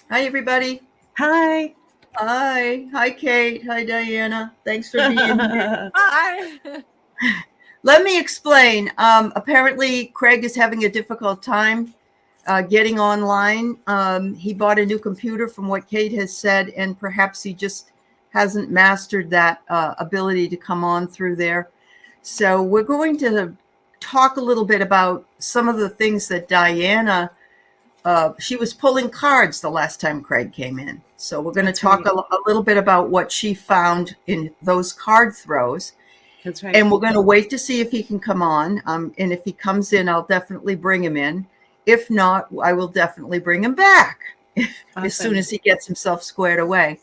Hi, everybody. Hi. Hi. Hi, Kate. Hi, Diana. Thanks for being here. Hi. Let me explain. Apparently, Craig is having a difficult time getting online. He bought a new computer from what Kate has said, and perhaps he just hasn't mastered that ability to come on through there. So, we're going to talk a little bit about some of the things that Diana she was pulling cards the last time Craig came in. So we're going to That's talk right. a little bit about what she found in those card throws. That's right. And we're going to wait to see if he can come on. And if he comes in, I'll definitely bring him in. If not, I will definitely bring him back as soon Awesome. as he gets himself squared away.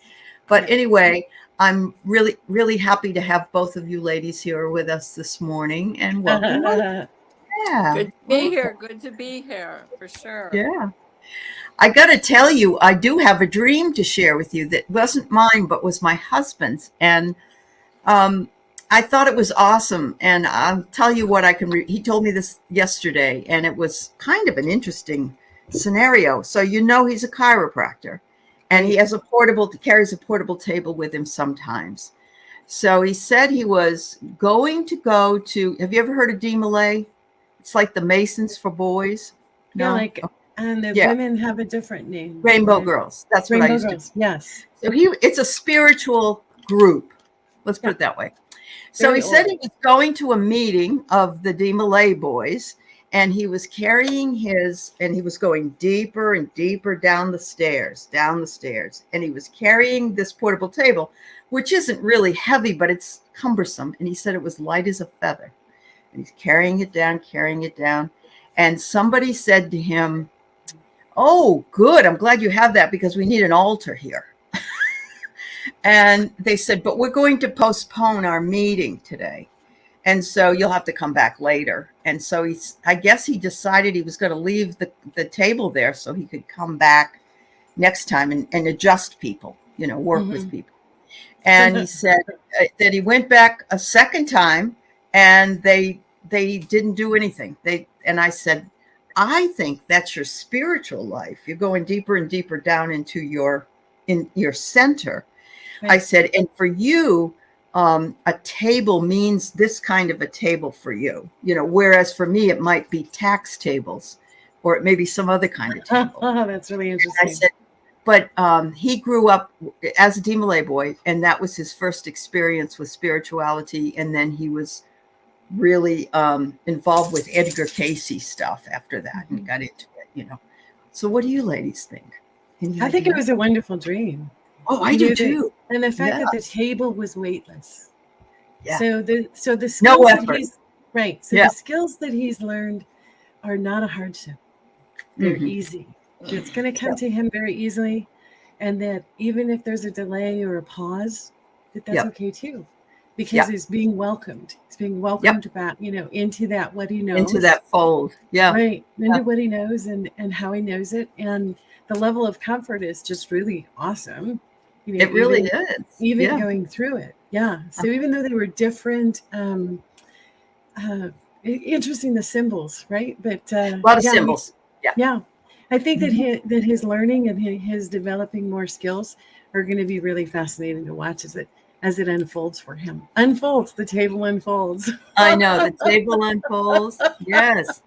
But Yeah. anyway, I'm really, really happy to have both of you ladies here with us this morning. And welcome. Yeah. Good to be here. Good to be here for sure. Yeah. I got to tell you, I do have a dream to share with you that wasn't mine, but was my husband's. And um, I thought it was awesome. And I'll tell you what I can he told me this yesterday, and it was kind of an interesting scenario. So, he's a chiropractor and he Right. has carries a portable table with him sometimes. So he said he was going to go to, have you ever heard of D. Malay? It's like the Masons for boys. Yeah, No? and the Yeah. women have a different name. Rainbow Girls. That's what I Rainbow used to. Girls. Yes. So it's a spiritual group. Let's put Yeah. it that way. So Very he said old. he was going to a meeting of the D. Malay boys, and he was and he was going deeper and deeper down the stairs, and he was carrying this portable table, which isn't really heavy, but it's cumbersome. And he said it was light as a feather. And he's carrying it down. And somebody said to him, "Oh, good. I'm glad you have that because we need an altar here." And they said, "But we're going to postpone our meeting today. And so you'll have to come back later." And so I guess he decided he was going to leave the table there so he could come back next time and adjust people, work with Hmm. people. And he said that he went back a second time and they didn't do anything. And I said, "I think that's your spiritual life. You're going deeper and deeper down in your center." I Right. said, "And for you, a table means this kind of a table for you, whereas for me, it might be tax tables or it may be some other kind of table." That's really I interesting. said, but he grew up as a D. Malay boy, and that was his first experience with spirituality. And then he was really involved with Edgar Casey stuff after that and Hmm. got into it. So, what do you ladies think? Any I think it idea? was a wonderful dream. Oh, I do too. And the fact Yeah, that the table was weightless. yeah. So the No skills that effort. he's right. So Yeah. the skills that he's learned are not a hardship. They're Hmm. easy. It's going to come Yep. to him very easily, and that even if there's a delay or a pause, that's Yep. okay too, because Yep. he's being welcomed. He's being Yep. welcomed back, into that what he Into knows, that fold. Yeah. right? Yeah. Into what he knows and how he knows it, and the level of comfort is just really awesome. It really Even is. even Yeah. going through it, yeah. So even though they were different, uh, interesting the symbols, right? But A lot of yeah, symbols. Yeah. yeah, I think that Hmm. his learning and his developing more skills are going to be really fascinating to watch as it unfolds for him. Unfolds, the table unfolds. I know the table unfolds. Yes.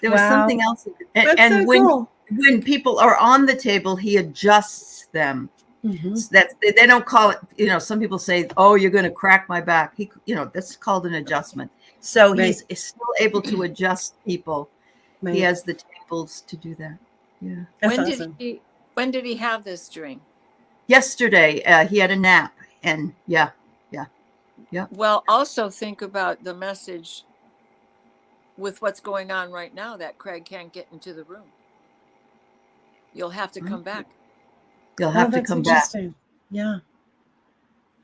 There was Wow, something else. And, that's and so when cool. when people are on the table, he adjusts them. Hmm. That they don't call it, some people say, "Oh, you're going to crack my back." That's called an adjustment. So Right, he's still able to adjust people. He right. has the tables to do that. Yeah. That's When did awesome. he have this dream? Yesterday, he had a nap, and yeah, yeah, yeah. Well, also think about the message with what's going on right now that Craig can't get into the room. You'll have to come back. You'll Oh, have to that's come back. interesting. Yeah.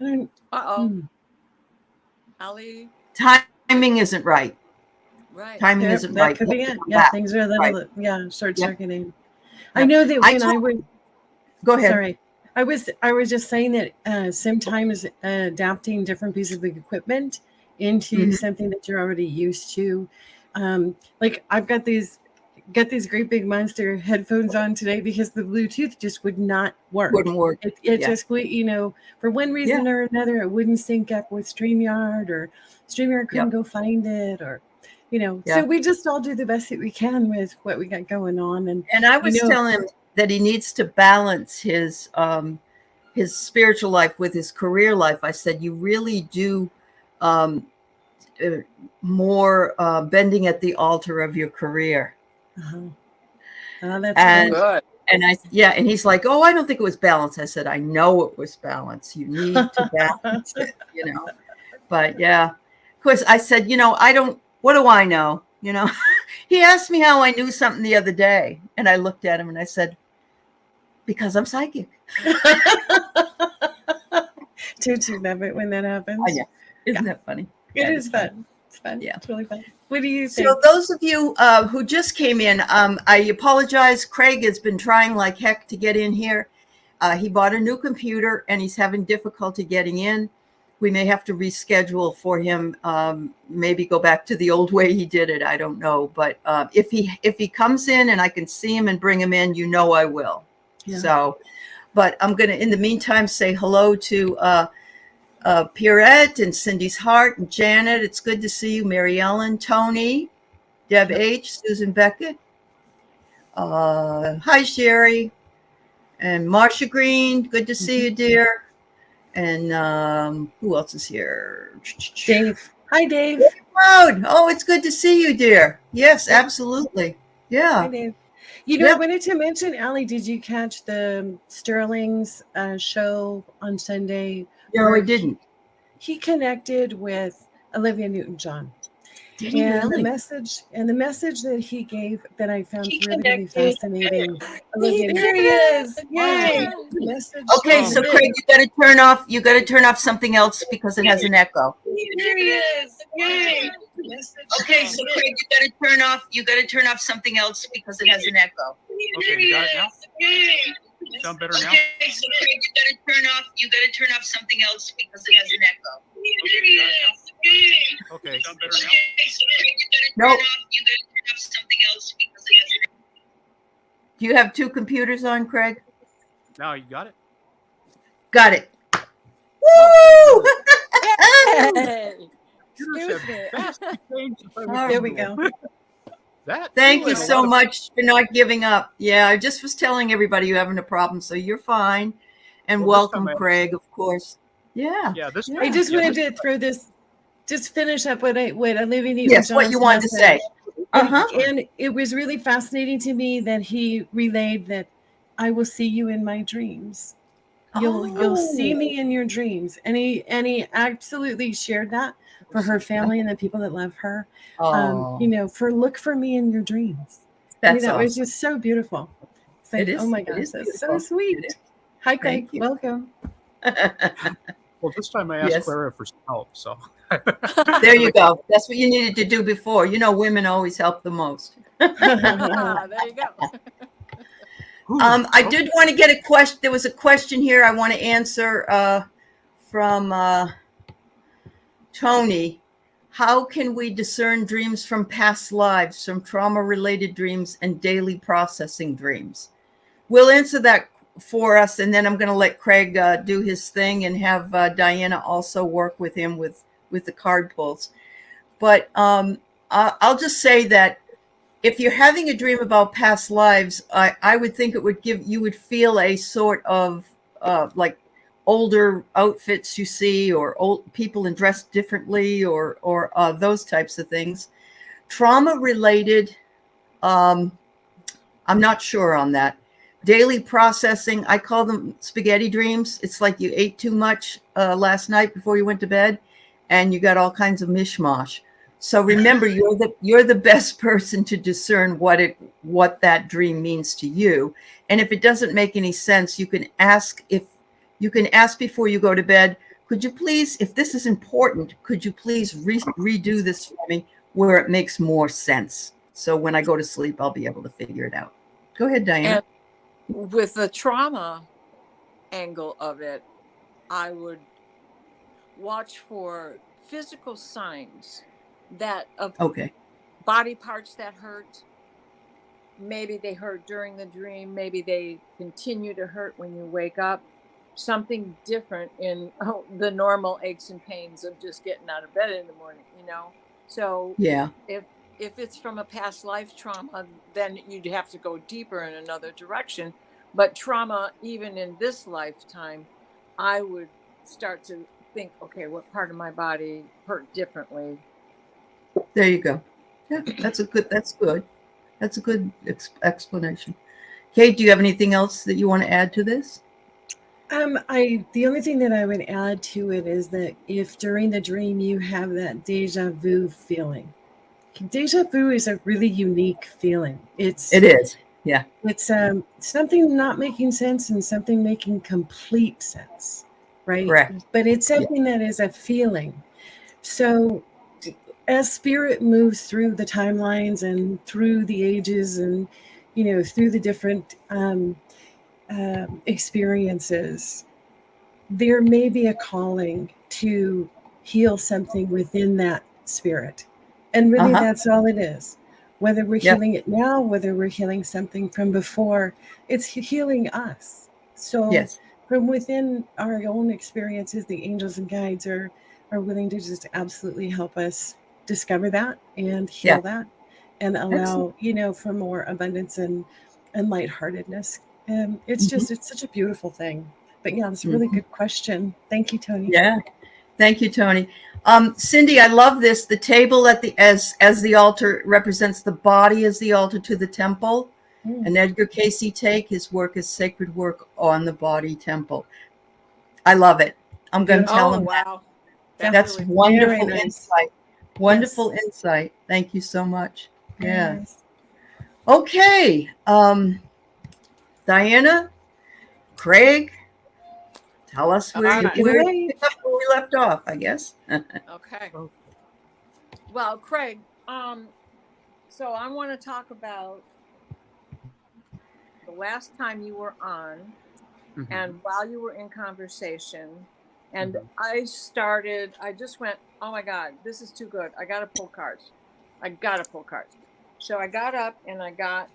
I don't, Uh-oh. hmm. Ali. Timing isn't right. Right. Timing There, isn't that right. could You have be to it. come Yeah, back. things are a Right. little, yeah, short Yeah. circuiting. I Yeah. know that I when I told. would, Go ahead. sorry, I was just saying that sometimes adapting different pieces of equipment into Hmm. something that you're already used to, like I've got these. got these great big monster headphones on today because the Bluetooth just would not work. Wouldn't work. It Yeah. just would, for one reason or another, it wouldn't sync up with StreamYard, or StreamYard couldn't go find it, or so we just all do the best that we can with what we got going on. And I was telling him that he needs to balance his spiritual life with his career life. I said, you really do more bending at the altar of your career. Oh, that's good. And and he's like, oh, I don't think it was balance. I said, I know it was balance. You need to balance it, But yeah, of course, I said, what do I know? He asked me how I knew something the other day. And I looked at him and I said, because I'm psychic. Don't you love it when that happens? Yeah. Isn't that funny? It is fun. It's fun. Yeah. It's really fun. What do you think? So those of you who just came in, I apologize. Craig has been trying like heck to get in here. He bought a new computer and he's having difficulty getting in. We may have to reschedule for him. Maybe go back to the old way he did it. I don't know. But if he comes in and I can see him and bring him in, I will. Yeah. So, but I'm going to, in the meantime, say hello to Pierrette and Cindy's Heart and Janet. It's good to see you. Mary Ellen, Tony, Deb H, Susan Beckett. Hi, Sherry. And Marsha Green. Good to see you, dear. And who else is here? Dave. Hi, Dave. Oh, it's good to see you, dear. Yes, absolutely. Yeah. Hi, Dave. I wanted to mention, Allie, did you catch the Sterling's show on Sunday? No, I didn't. He connected with Olivia Newton-John. Did he really? The message that he gave that I found really fascinating. There he is. Yay. Okay, so Craig, you got to turn off something else because it has an echo. There he is. Yay. Okay, so Craig, you got to turn off something else because it has an echo. Okay, you got it now? Sound better now? Okay, so Craig, you got to turn off something else because it has an echo. Okay, you got it now? Okay, sound better now? No. You got to turn off something else because it has an echo. Do you have two computers on, Craig? Now you got it? Got it. Woo! Hey. There we go. Thank you so much for not giving up. Yeah, I just was telling everybody you're having a problem, so you're fine. And welcome, Craig, of course. Yeah. Yeah. I just wanted to throw this, just finish up what Olivia Newton-John. Yes, what you wanted to say. And it was really fascinating to me that he relayed that I will see you in my dreams. You'll see me in your dreams. And he absolutely shared that for her family and the people that love her. Look for me in your dreams. That's awesome. It was just so beautiful. It's like, oh my gosh, that's so sweet. Hi, Craig. Welcome. Well, this time I asked Clara for some help, so. There you go. That's what you needed to do before. Women always help the most. There you go. I did want to get a question. There was a question here I want to answer from Tony. How can we discern dreams from past lives, from trauma-related dreams and daily processing dreams? We'll answer that for us, and then I'm going to let Craig do his thing and have Diana also work with him with the card pulls. But I'll just say that if you're having a dream about past lives, I would think you would feel a sort of like older outfits you see, or old people dressed differently, or those types of things. Trauma related, I'm not sure on that. Daily processing, I call them spaghetti dreams. It's like you ate too much last night before you went to bed, and you got all kinds of mishmash. So remember, you're the best person to discern what that dream means to you. And if it doesn't make any sense, you can ask before you go to bed, could you please, if this is important, could you please redo this for me where it makes more sense? So when I go to sleep, I'll be able to figure it out. Go ahead, Diana. And with the trauma angle of it, I would watch for physical signs that of body parts that hurt, maybe they hurt during the dream, maybe they continue to hurt when you wake up. Something different in the normal aches and pains of just getting out of bed in the morning, So Yeah. if it's from a past life trauma, then you'd have to go deeper in another direction. But trauma, even in this lifetime, I would start to think, okay, what part of my body hurt differently? There you go. Yeah, that's good. That's a good explanation. Kate, do you have anything else that you want to add to this? The only thing that I would add to it is that if during the dream you have that deja vu feeling, deja vu is a really unique feeling. It is. Yeah. It's something not making sense and something making complete sense, right? Correct. But it's something that is a feeling. So as spirit moves through the timelines and through the ages and, through the different experiences, there may be a calling to heal something within that spirit. And really, that's all it is. Whether we're healing it now, whether we're healing something from before, it's healing us. So from within our own experiences, the angels and guides are willing to just absolutely help us discover that and heal that and allow, for more abundance and lightheartedness. It's just, it's such a beautiful thing. But yeah, that's a really good question. Thank you, Tony. Yeah. Thank you, Tony. Cindy, I love this. The table at the as the altar represents the body as the altar to the temple. And Edgar Casey take his work as sacred work on the body temple. I love it. I'm going to tell him wow. That's really wonderful nice. insight. Wonderful insight. Thank you so much. Yeah. Okay. Diana, Craig, tell us where we left off, I guess. Okay. Well, Craig, so I want to talk about the last time you were on and while you were in conversation. And I just went, oh my God, this is too good. I got to pull cards. So I got up and I got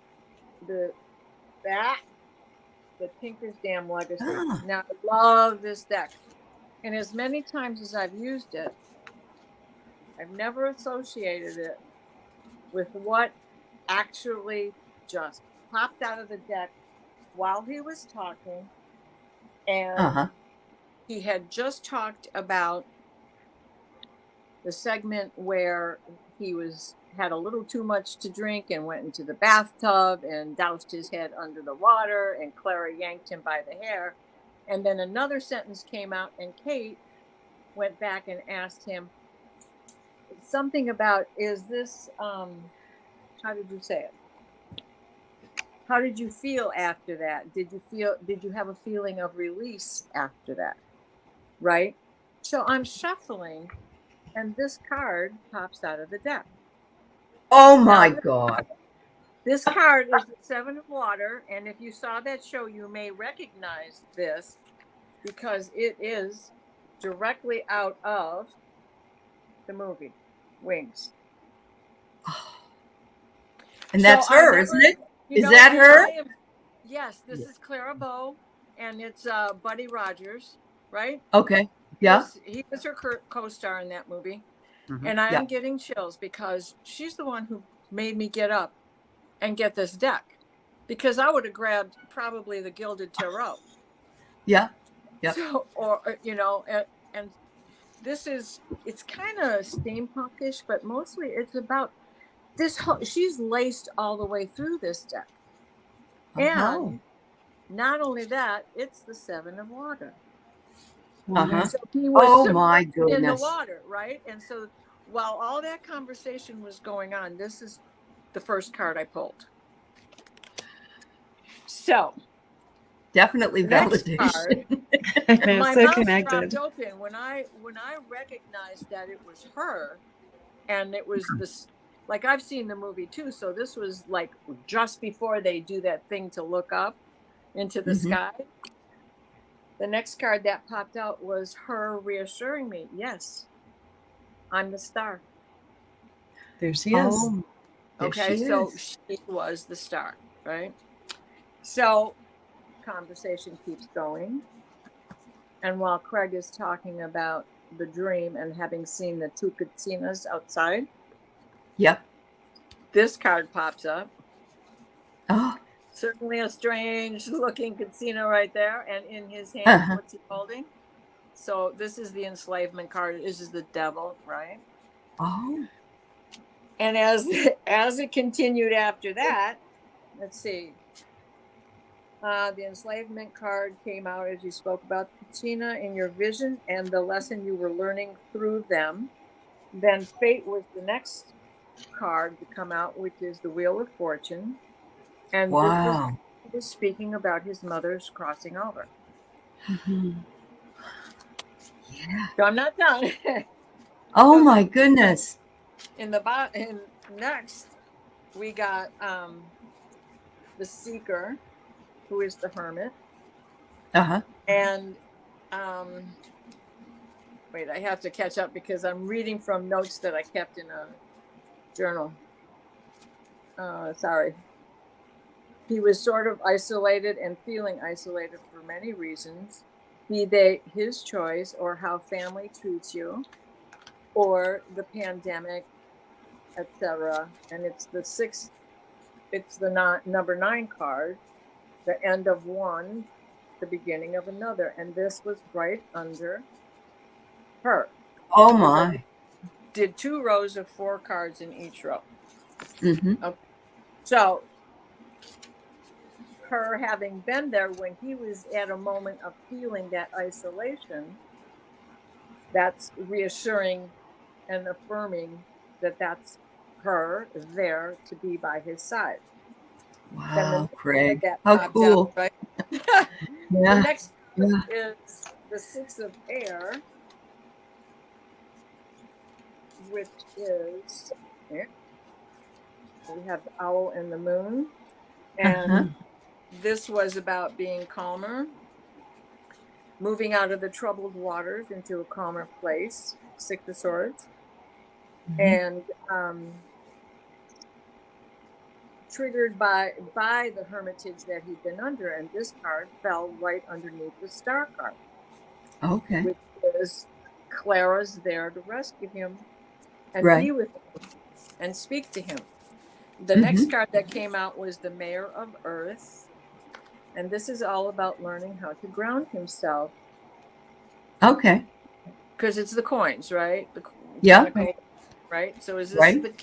the Tinker's Dam Legacy. Now, I love this deck. And as many times as I've used it, I've never associated it with what actually just popped out of the deck while he was talking. And he had just talked about the segment where he had a little too much to drink and went into the bathtub and doused his head under the water, and Clara yanked him by the hair. And then another sentence came out and Kate went back and asked him something about, is this, how did you say it? How did you feel after that? Did you have a feeling of release after that? Right? So I'm shuffling and this card pops out of the deck. Oh my God. This card is the Seven of Water. And if you saw that show, you may recognize this because it is directly out of the movie Wings. And that's her, isn't it? Is that her? Yes, this is Clara Bow, and it's Buddy Rogers, right? Okay. Yeah. He was her co-star in that movie. And I am getting chills because she's the one who made me get up and get this deck, because I would have grabbed probably the Gilded Tarot. Yeah. Yeah. So, and this it's kind of steampunkish, but mostly it's about this she's laced all the way through this deck. And not only that, it's the Seven of Water. So he was my goodness. in the water, right? And so while all that conversation was going on, this is the first card I pulled. So definitely validation. My so mouth connected. dropped open when I recognized that it was her, and it was this. Like, I've seen the movie too, so this was like just before they do that thing to look up into the sky. The next card that popped out was her reassuring me, yes, I'm the star. There she is. Okay, so she was the star, right? So conversation keeps going. And while Craig is talking about the dream and having seen the two Katsinas outside, yep, this card pops up. Oh, Certainly a strange looking Katsina right there. And in his hands, what's he holding? So this is the enslavement card. This is the devil, right? Oh. And as it continued after that, let's see. The enslavement card came out as you spoke about Katina in your vision and the lesson you were learning through them. Then fate was the next card to come out, which is the Wheel of Fortune. And wow. this was speaking about his mother's crossing over. Mm-hmm. Yeah. So I'm not done. Oh so my goodness. In next, we got the Seeker, who is the Hermit. Uh-huh. And wait, I have to catch up because I'm reading from notes that I kept in a journal. Sorry. He was sort of isolated and feeling isolated for many reasons, be they his choice or how family treats you, or the pandemic, etc. And it's the sixth, it's the number 9 card, the end of one, the beginning of another. And this was right under her. Oh my. Did 2 rows of 4 cards in each row. Mm-hmm. Okay. So her having been there when he was at a moment of feeling that isolation, that's reassuring and affirming that that's her there to be by his side. Wow, Craig. How Out, cool. right? Yeah. The next is the 6 of air, which is, here. We have the owl and the moon. And this was about being calmer, moving out of the troubled waters into a calmer place, 6 of swords. And triggered by the hermitage that he'd been under, and this card fell right underneath the star card. Okay. Which is Clara's there to rescue him and be with him and speak to him. The next card that came out was the Mayor of Earth, and this is all about learning how to ground himself. Okay. Because it's the coins, right? Yeah. Right? So is this the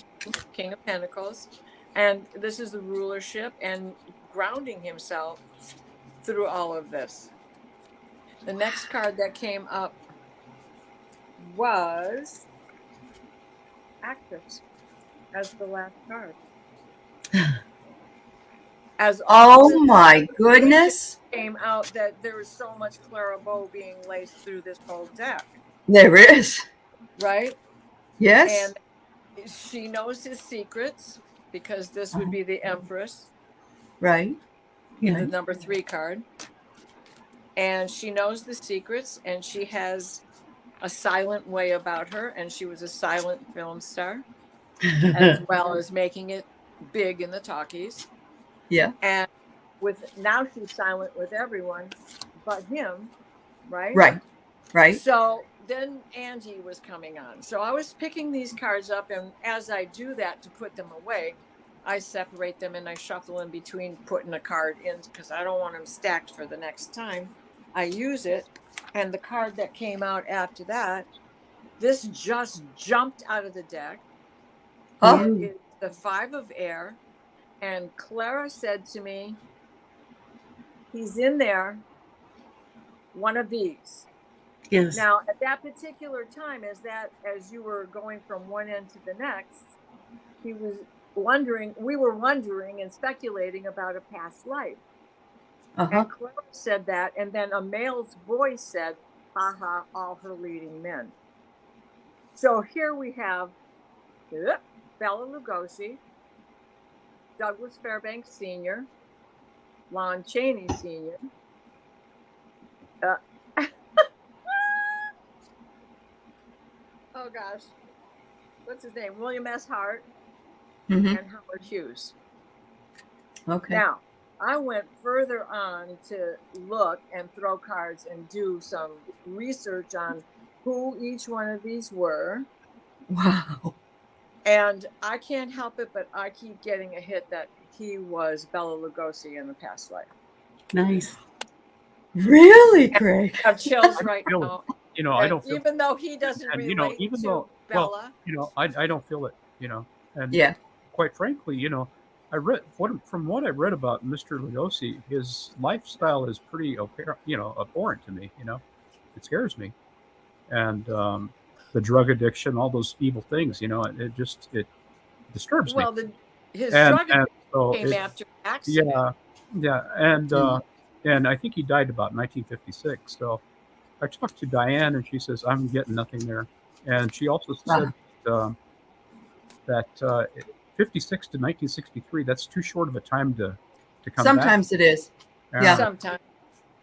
King of Pentacles? And this is the rulership and grounding himself through all of this. The next card that came up was Actress as the last card. As oh my goodness. Came out that there was so much Clara Bow being laced through this whole deck. There is. Right? Yes. And she knows his secrets because this would be the Empress. Right. The number 3 card. And she knows the secrets, and she has a silent way about her, and she was a silent film star as well as making it big in the talkies. Yeah. And now she's silent with everyone but him, right? Right. So then Angie was coming on. So I was picking these cards up, and as I do that to put them away, I separate them and I shuffle in between putting a card in because I don't want them stacked for the next time I use it. And the card that came out after that, this just jumped out of the deck. It is the 5 of air. And Clara said to me, he's in there, one of these. Yes. Now, at that particular time, as you were going from one end to the next, we were wondering and speculating about a past life. And Clara said that, and then a male's voice said, haha, all her leading men. So here we have Bela Lugosi, Douglas Fairbanks Sr., Lon Chaney Sr., oh gosh, what's his name? William S. Hart, Mm-hmm. and Howard Hughes. Okay. Now, I went further on to look and throw cards and do some research on who each one of these were. Wow. And I can't help it, but I keep getting a hit that he was Bela Lugosi in the past life. Nice. Really, Craig? I have chills right now. You know, I don't feel, even though he doesn't and relate you know, even to though, Bella. well, you know, I don't feel it, you know, and Yeah. quite frankly, you know, I read from what I read about Mr. Lugosi, his lifestyle is pretty, you know, abhorrent to me. You know, it scares me, and the drug addiction, all those evil things, you know, it disturbs me. Well, his And drug addiction so came after an accident. yeah, and I think he died about 1956. So I talked to Diane, and she says I'm getting nothing there, and she also said that 56 to 1963, that's too short of a time to come Sometimes back. it is. Yeah.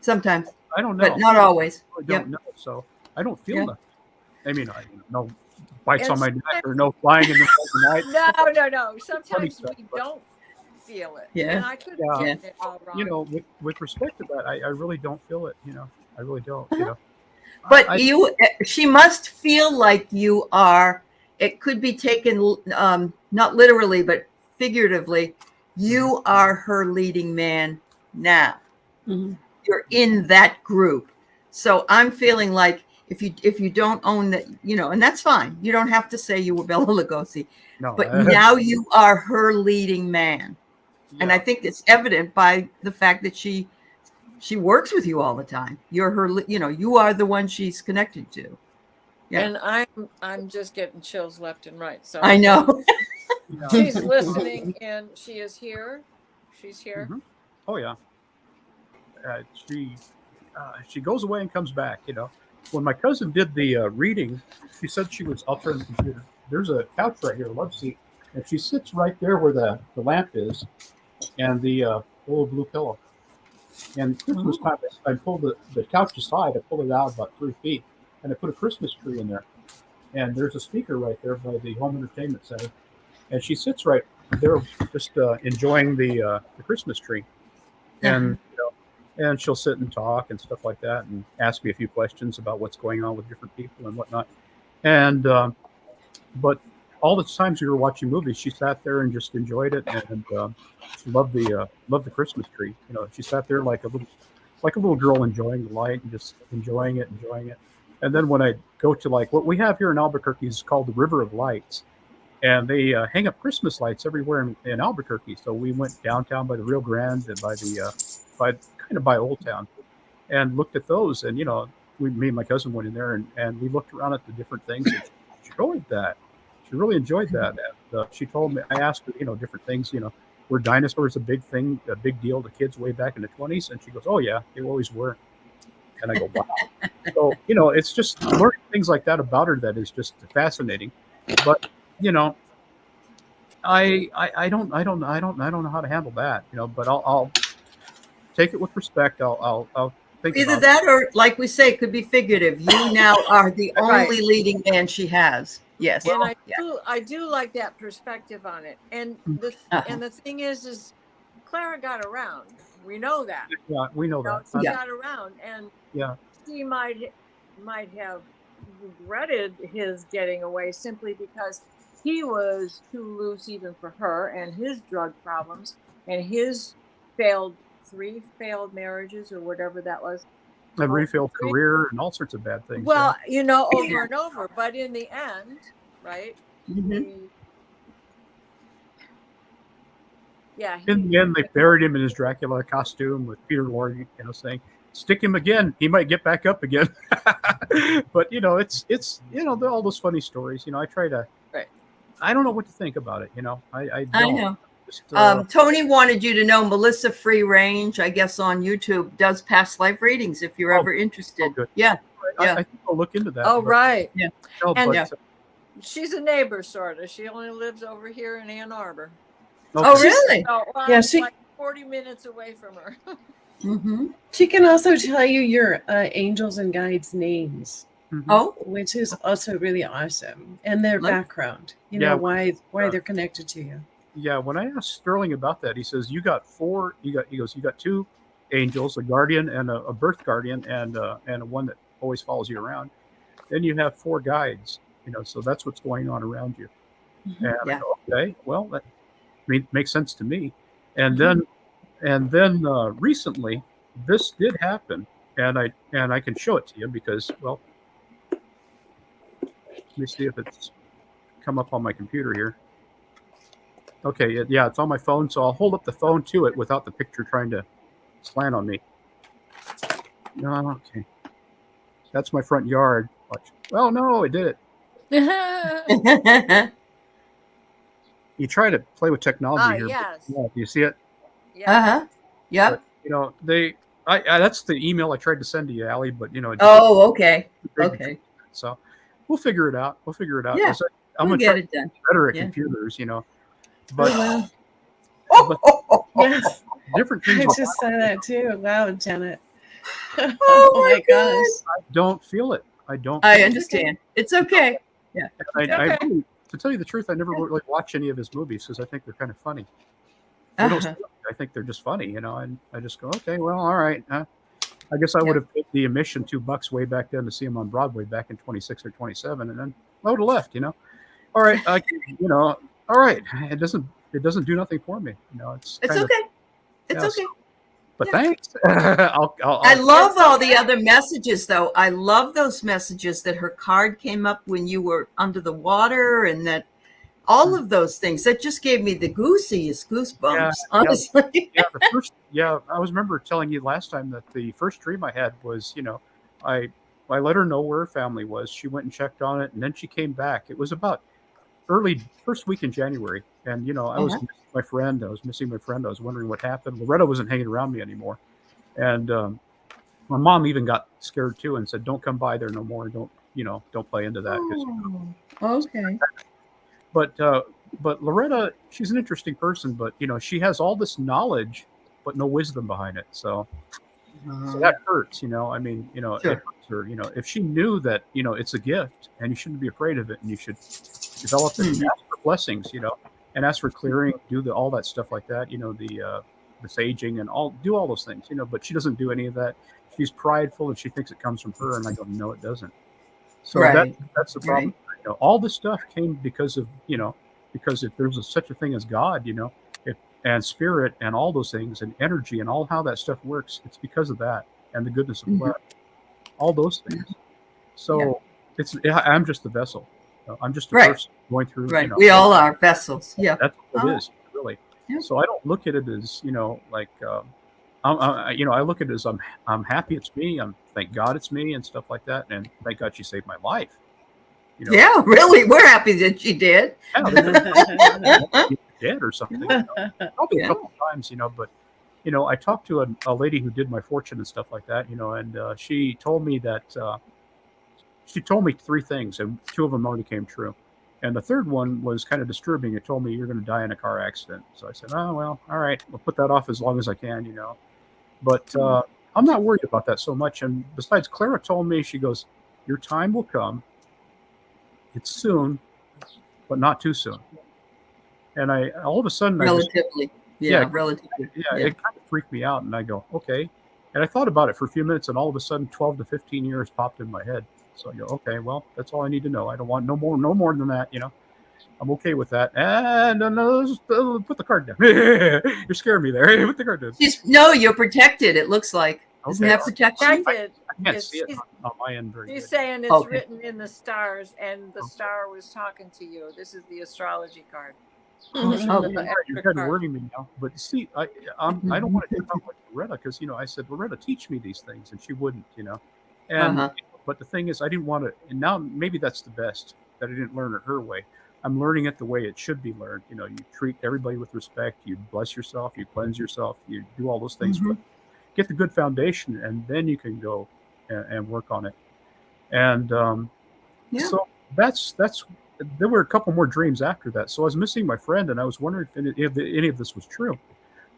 Sometimes. I don't know. But not always. I don't know. So I don't feel nothing. I mean, no bites And on my neck or no flying in the middle of the night. No. Sometimes we don't feel it. Yeah. And I could be getting it all wrong. You know, with respect to that, I really don't feel it. You know, I really don't. You know. But she must feel like you are. It could be taken not literally, but figuratively. You are her leading man now. Mm-hmm. You're in that group. So I'm feeling like if you don't own that, you know, and that's fine. You don't have to say you were Bela Lugosi. No, but now you are her leading man. Yeah. And I think it's evident by the fact that she works with you all the time. You're her, you know, you are the one she's connected to. Yeah. And I'm just getting chills left and right. So I know. She's listening, and she is here. She's here. Mm-hmm. Oh yeah. She goes away and comes back. You know, when my cousin did the reading, she said she was. I'll turn the computer. There's a couch right here, love seat, and she sits right there where the lamp is, and the little blue pillow. And Christmas time, I pulled the couch aside. I pulled it out about 3 feet, and I put a Christmas tree in there. And there's a speaker right there by the home entertainment center, and she sits right there, just enjoying the Christmas tree, and you know, and she'll sit and talk and stuff like that, and ask me a few questions about what's going on with different people and whatnot. And but all the times we were watching movies, she sat there and just enjoyed it, and she loved the Christmas tree. You know, she sat there like a little girl enjoying the light and just enjoying it. And then when I go to like what we have here in Albuquerque is called the River of Lights, and they hang up Christmas lights everywhere in Albuquerque. So we went downtown by the Rio Grande and by Old Town, and looked at those. And you know, me and my cousin went in there and we looked around at the different things. And she enjoyed that. She really enjoyed that. And she told me, I asked her, you know, different things. You know, were dinosaurs a big deal to kids way back in the 1920s? And she goes, "Oh yeah, they always were." And I go, "Wow." So, you know, it's just learning things like that about her that is just fascinating. But, you know, I don't know how to handle that, you know, but I'll take it with respect. I'll think either that it. Or like we say, it could be figurative. You now are the only leading man she has. Yes. And I do like that perspective on it. And the thing is Clara got around. We know that. Yeah, we know that. She got around, and she might have regretted his getting away simply because he was too loose even for her, and his drug problems, and his 3 failed marriages or whatever that was. A refailed career and all sorts of bad things. Well, you know, over and over. But in the end, right? Mm-hmm. In the end, they buried him in his Dracula costume with Peter Lorre, you know, saying, "Stick him again, he might get back up again." But you know, it's you know, all those funny stories. You know, I try to. Right. I don't know what to think about it. You know, I don't. I know. Just, Tony wanted you to know Melissa Free Range, I guess on YouTube, does past life readings if you're ever interested. Good. Yeah. I think I'll look into that. Oh, right. Yeah. No, and she's a neighbor, sort of. She only lives over here in Ann Arbor. Okay. Oh, really? So, she like 40 minutes away from her. Mm-hmm. She can also tell you your angels and guides' names. Mm-hmm. Oh, which is also really awesome, and their background. You know why they're connected to you. yeah, when I asked Sterling about that, he says you got four. He goes, you got two angels, a guardian and a birth guardian, and a one that always follows you around. Then you have four guides. So that's what's going on around you. And I go, okay, well, that makes sense to me. And then recently, this did happen, and I can show it to you because, well, let me see if it's come up on my computer here. Okay, yeah, it's on my phone, so I'll hold up the phone to it without the picture trying to slant on me. Okay, that's my front yard. Watch. Well, no, it did it. You try to play with technology here. Yes. Yeah, do you see it? Yeah. Yep. But, that's the email I tried to send to you, Allie, but Oh, okay. Okay. So we'll figure it out. Yeah, I'm we'll gonna get it done. better at Yeah. computers, but, Yes, different I things. just saw that too. Wow, Janet. Oh my gosh. I don't feel it. I don't. I understand. It's okay. I Okay. really, to tell you the truth, I never really watch any of his movies because I think they're kind of funny. They don't scare me. I think they're just funny, and I just go, okay, well, all right. I guess I would have paid the admission $2 way back then to see him on Broadway back in 26 or 27, and then I would have left. All right, all right. It doesn't do nothing for me. It's It's kind of, okay. It's yeah, okay. but Yeah. thanks. I love all the other messages, though. I love those messages that her card came up when you were under the water, and that all of those things. That just gave me the goosebumps, honestly. I remember telling you last time that the first dream I had was, I let her know where her family was. She went and checked on it, and then she came back. It was about first week in January, and I was missing my friend. I was wondering what happened. Loretta wasn't hanging around me anymore, and my mom even got scared too and said, "Don't come by there no more. Don't play into that." Okay. But Loretta, she's an interesting person, but she has all this knowledge, but no wisdom behind it. So that hurts. It hurts her. If she knew that it's a gift and you shouldn't be afraid of it, and you should develop it and ask for blessings, and ask for clearing, do all that stuff like that. The saging and do all those things. But she doesn't do any of that. She's prideful and she thinks it comes from her, and I go, no, it doesn't. So that's the problem. Right. All this stuff came because of because if there's such a thing as God, and spirit and all those things and energy and all how that stuff works, it's because of that and the goodness of God, all those things. So I'm just the vessel. I'm just a person going through. Right. We all are vessels. Yeah. That's what it is, really. Yeah. So I don't look at it as like I look at it as I'm happy it's me. Thank God it's me and stuff like that, and thank God she saved my life. Yeah, really, we're happy that she did. Yeah, dead or something. Probably a couple times, but I talked to a lady who did my fortune and stuff like that, and she told me that she told me three things, and two of them already came true, and the third one was kind of disturbing. It told me you're going to die in a car accident. So I said, oh well, all right, we'll put that off as long as I can, but I'm not worried about that so much. And besides, Clara told me, she goes, your time will come. It's soon, but not too soon. And all of a sudden, relatively. It kind of freaked me out. And I go, okay. And I thought about it for a few minutes, and all of a sudden 12 to 15 years popped in my head. So I go, okay, well, that's all I need to know. I don't want no more than that. I'm okay with that. And put the card down. You're scaring me there. Put the card down. No, you're protected. It looks like. Isn't that protection? I can't see it on my end very good. She's saying it's written in the stars, and the star was talking to you. This is the astrology card. You're kind of wording me now, but see, I don't want to come like Loretta because I said, Loretta, teach me these things, and she wouldn't, and but the thing is, I didn't want to, and now maybe that's the best that I didn't learn it her way. I'm learning it the way it should be learned. You treat everybody with respect, you bless yourself, you cleanse yourself, you do all those things. But get the good foundation, and then you can go and work on it. And so that's. There were a couple more dreams after that. So I was missing my friend, and I was wondering if any of this was true.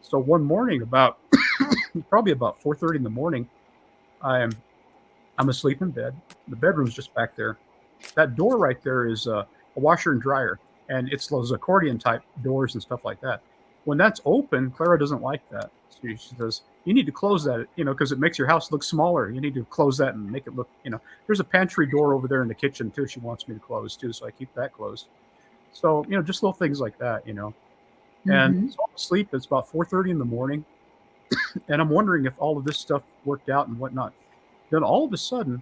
So one morning, probably about 4:30 in the morning, I'm asleep in bed. The bedroom's just back there. That door right there is a washer and dryer. and it's those accordion type doors and stuff like that. When that's open, Clara doesn't like that. She says, you need to close that, because it makes your house look smaller. You need to close that and make it look, there's a pantry door over there in the kitchen too. She wants me to close too. So I keep that closed. So, just little things like that, and so I'm asleep. It's about 4:30 in the morning. And I'm wondering if all of this stuff worked out and whatnot. Then all of a sudden,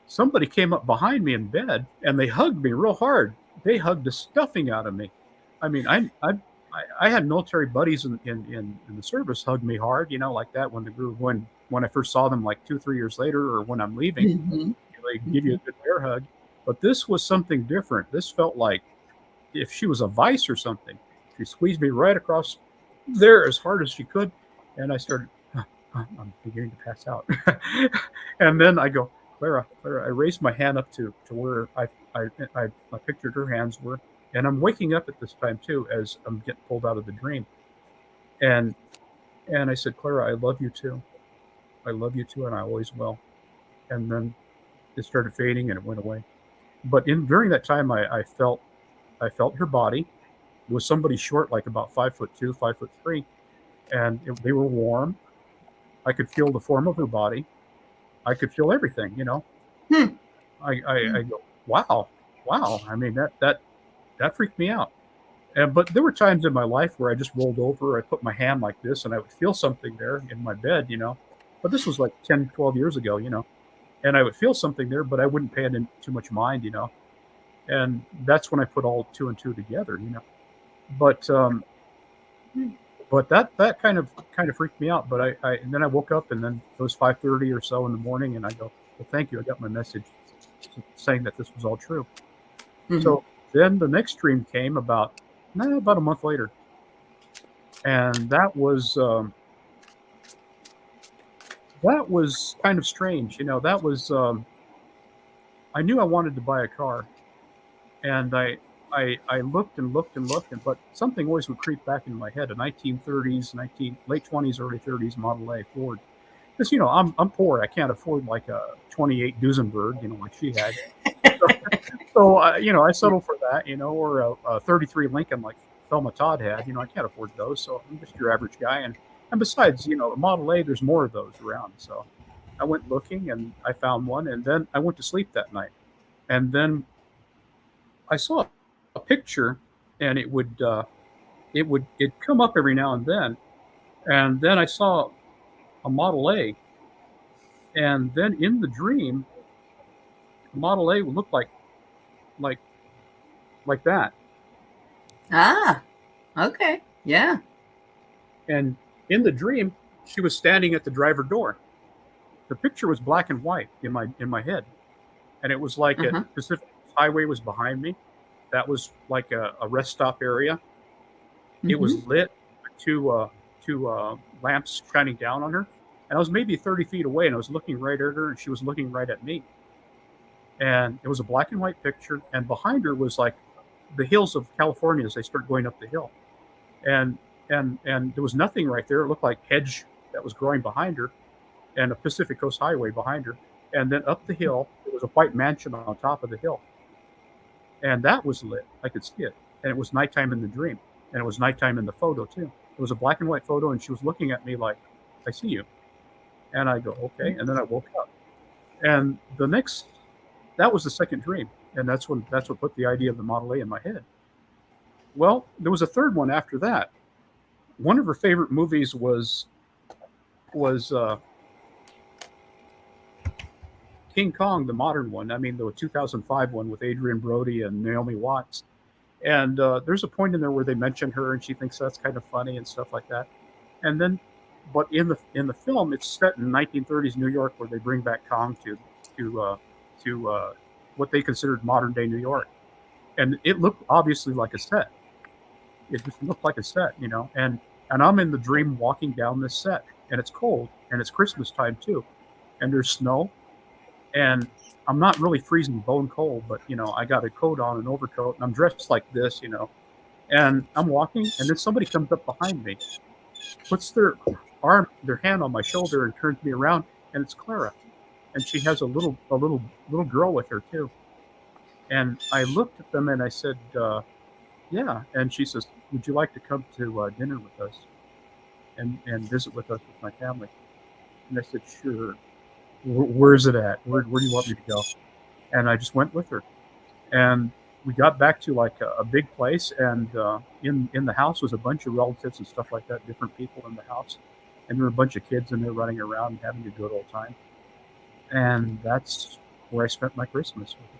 somebody came up behind me in bed and they hugged me real hard. They hugged the stuffing out of me. I mean, I had military buddies in the service hug me hard, like that when I first saw them like 2-3 years later, or when I'm leaving, they give you a good bear hug. But this was something different. This felt like if she was a vice or something. She squeezed me right across there as hard as she could, and I started. I'm beginning to pass out, and then I go, Clara. I raised my hand up to where I pictured her hands were. And I'm waking up at this time too, as I'm getting pulled out of the dream. And I said, Clara, I love you too. I love you too, and I always will. And then it started fading and it went away. But during that time, I felt her body. It was somebody short, like about 5'2", 5'3", and they were warm. I could feel the form of her body. I could feel everything, I go, wow. I mean, that freaked me out. But there were times in my life where I just rolled over. I put my hand like this, and I would feel something there in my bed, But this was like 10, 12 years ago, And I would feel something there, but I wouldn't pay it too much mind, And that's when I put all 2 and 2 together, But that kind of freaked me out. But and then I woke up, and then it was 5:30 or so in the morning, and I go, well, thank you. I got my message saying that this was all true. So then the next dream came about a month later, and that was kind of strange. That was I knew I wanted to buy a car, and I looked and looked and looked, but something always would creep back into my head: a 1930s, late 20s, early 30s Model A Ford. Because I'm poor, I can't afford like a 28 Duesenberg, like she had. So I settled for that, or a 33 Lincoln like Thelma Todd had. I can't afford those, so I'm just your average guy. And besides, the Model A, there's more of those around. So I went looking, and I found one, and then I went to sleep that night. And then I saw a picture, and it'd come up every now and then I saw a Model A, and then in the dream, Model A would look like that. Ah, okay, yeah. And in the dream, she was standing at the driver door. The picture was black and white in my head, and it was like a Pacific Highway was behind me. That was like a rest stop area. It was lit with two lamps shining down on her, and I was maybe 30 feet away, and I was looking right at her, and she was looking right at me. And it was a black and white picture, and behind her was like the hills of California as they start going up the hill, and there was nothing right there. It looked like hedge that was growing behind her, and a Pacific Coast Highway behind her, and then up the hill there was a white mansion on top of the hill, and that was lit. I could see it, and it was nighttime in the dream, and it was nighttime in the photo too. It was a black and white photo, and she was looking at me like, "I see you," and I go, "Okay," and then I woke up, and that was the second dream, and that's what put the idea of the Model A in my head. Well, there was a third one after that. One of her favorite movies was King Kong, the modern one. I mean, the 2005 one with Adrian Brody and Naomi Watts. And there's a point in there where they mention her, and she thinks that's kind of funny and stuff like that. And then, but in the film, it's set in 1930s New York, where they bring back Kong to what they considered modern day New York, and it looked obviously like a set. It just looked like a set, And I'm in the dream walking down this set, and it's cold, and it's Christmas time too, and there's snow, and I'm not really freezing bone cold, but I got a coat on, an overcoat, and I'm dressed like this, and I'm walking, and then somebody comes up behind me, puts their hand on my shoulder, and turns me around, and it's Clara. And she has a little girl with her too. And I looked at them and I said, yeah. And she says, would you like to come to dinner with us and visit with us with my family? And I said, sure. Where's it at? Where do you want me to go? And I just went with her. And we got back to like a big place, and in the house was a bunch of relatives and stuff like that, different people in the house, and there were a bunch of kids in there running around and having a good old time. And that's where I spent my Christmas with her.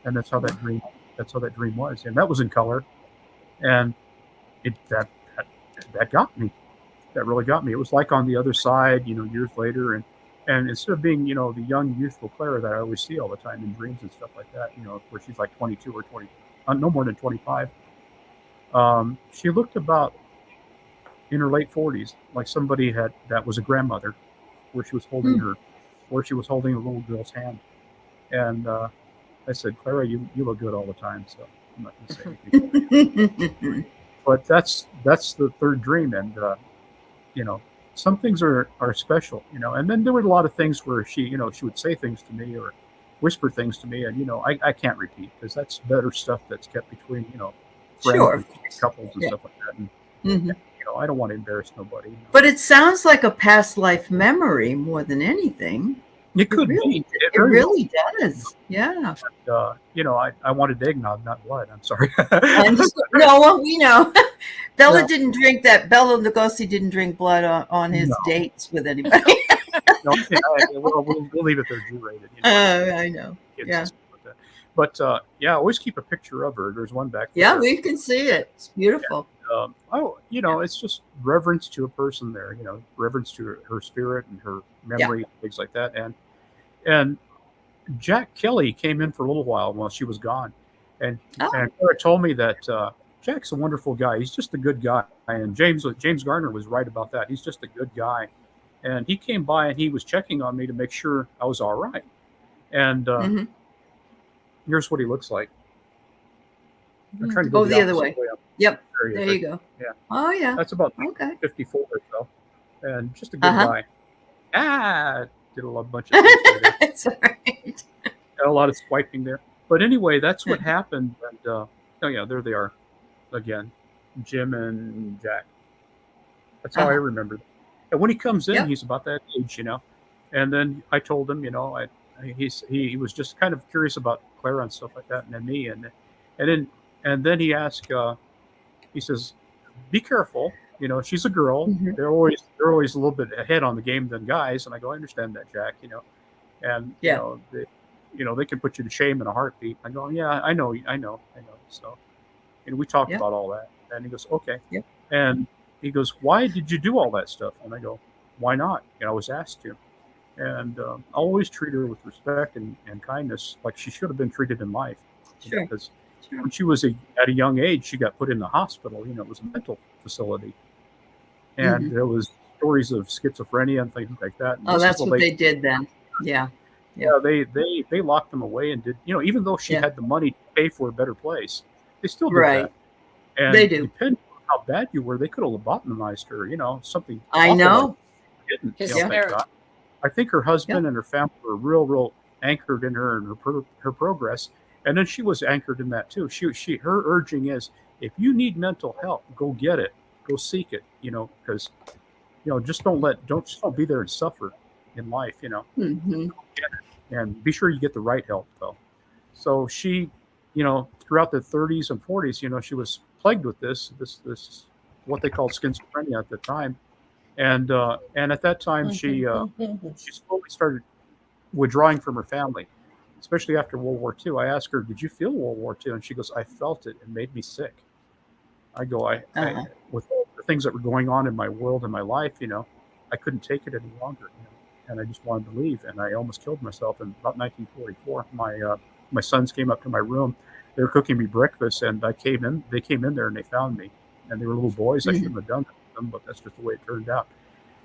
And that's how that dream was, and that was in color, and it that got me. That really got me. It was like on the other side, years later, and instead of being, the young, youthful Clara that I always see all the time in dreams and stuff like that, where she's like 22 or 20, no more than 25, she looked about in her late 40s, like somebody that was a grandmother, where she was holding a little girl's hand, and I said, Clara, you look good all the time, so I'm not going to say anything. But that's the third dream, and some things are special, and then there were a lot of things where she would say things to me or whisper things to me, and I can't repeat because that's better stuff that's kept between friends Sure. and couples and stuff like that, and I don't want to embarrass nobody. But it sounds like a past life memory more than anything. It could really, be. It really does. Yeah. And, I wanted eggnog, not blood. I'm sorry. No, well, we know. Bella Yeah. didn't drink that. Bella Lugosi didn't drink blood on his dates with anybody. No, we'll leave it there, G-rated. I know. Kids Yeah. and stuff like that. But always keep a picture of her. There's one back there. Yeah, we can see it. It's beautiful. It's just reverence to a person there. Reverence to her spirit and her memory, things like that. And Jack Kelly came in for a little while she was gone, and Clara told me that Jack's a wonderful guy. He's just a good guy, and James Garner was right about that. He's just a good guy, and he came by and he was checking on me to make sure I was all right. And here's what he looks like. I'm trying to go the other way. Yep. There you go. Yeah. Oh yeah. That's about 54 or so, and just a good guy. Did a bunch of things there. It's all right. Got a lot of swiping there. But anyway, that's what happened. And there they are again, Jim and Jack. That's how I remember them. And when he comes in, he's about that age, And then I told him, he was just kind of curious about Clara and stuff like that, and then me, and then he asked, he says, "Be careful. She's a girl. Mm-hmm. They're always a little bit ahead on the game than guys." And I go, "I understand that, Jack. And they can put you to shame in a heartbeat." I go, "Yeah, I know." So, we talked about all that, and he goes, "Okay." Yep. And he goes, "Why did you do all that stuff?" And I go, "Why not? I was asked to." And I always treat her with respect and kindness, like she should have been treated in life. Sure. Because when she was at a young age, she got put in the hospital. It was a mental facility, and there was stories of schizophrenia and things like that. And that's what they did then. Yeah. Yeah, they locked them away and did, even though she had the money to pay for a better place, they still did that. And they do. Depending on how bad you were, they could have lobotomized her, something. I know. Didn't, thank God. I think her husband and her family were real anchored in her and her progress. And then she was anchored in that too. Her urging is, if you need mental help, go get it, go seek it, because, just don't be there and suffer in life, and be sure you get the right help though. So she, throughout the 30s and 40s, she was plagued with this what they called schizophrenia at the time, and at that time she slowly started withdrawing from her family, especially after World War II. I asked her, "Did you feel World War II?" And she goes, "I felt it. It made me sick." I go, I with all the things that were going on in my world and my life, I couldn't take it any longer, and I just wanted to leave, and I almost killed myself. In about 1944, my sons came up to my room. They were cooking me breakfast, and they came in there and they found me, and they were little boys. I shouldn't have done that to them, but that's just the way it turned out.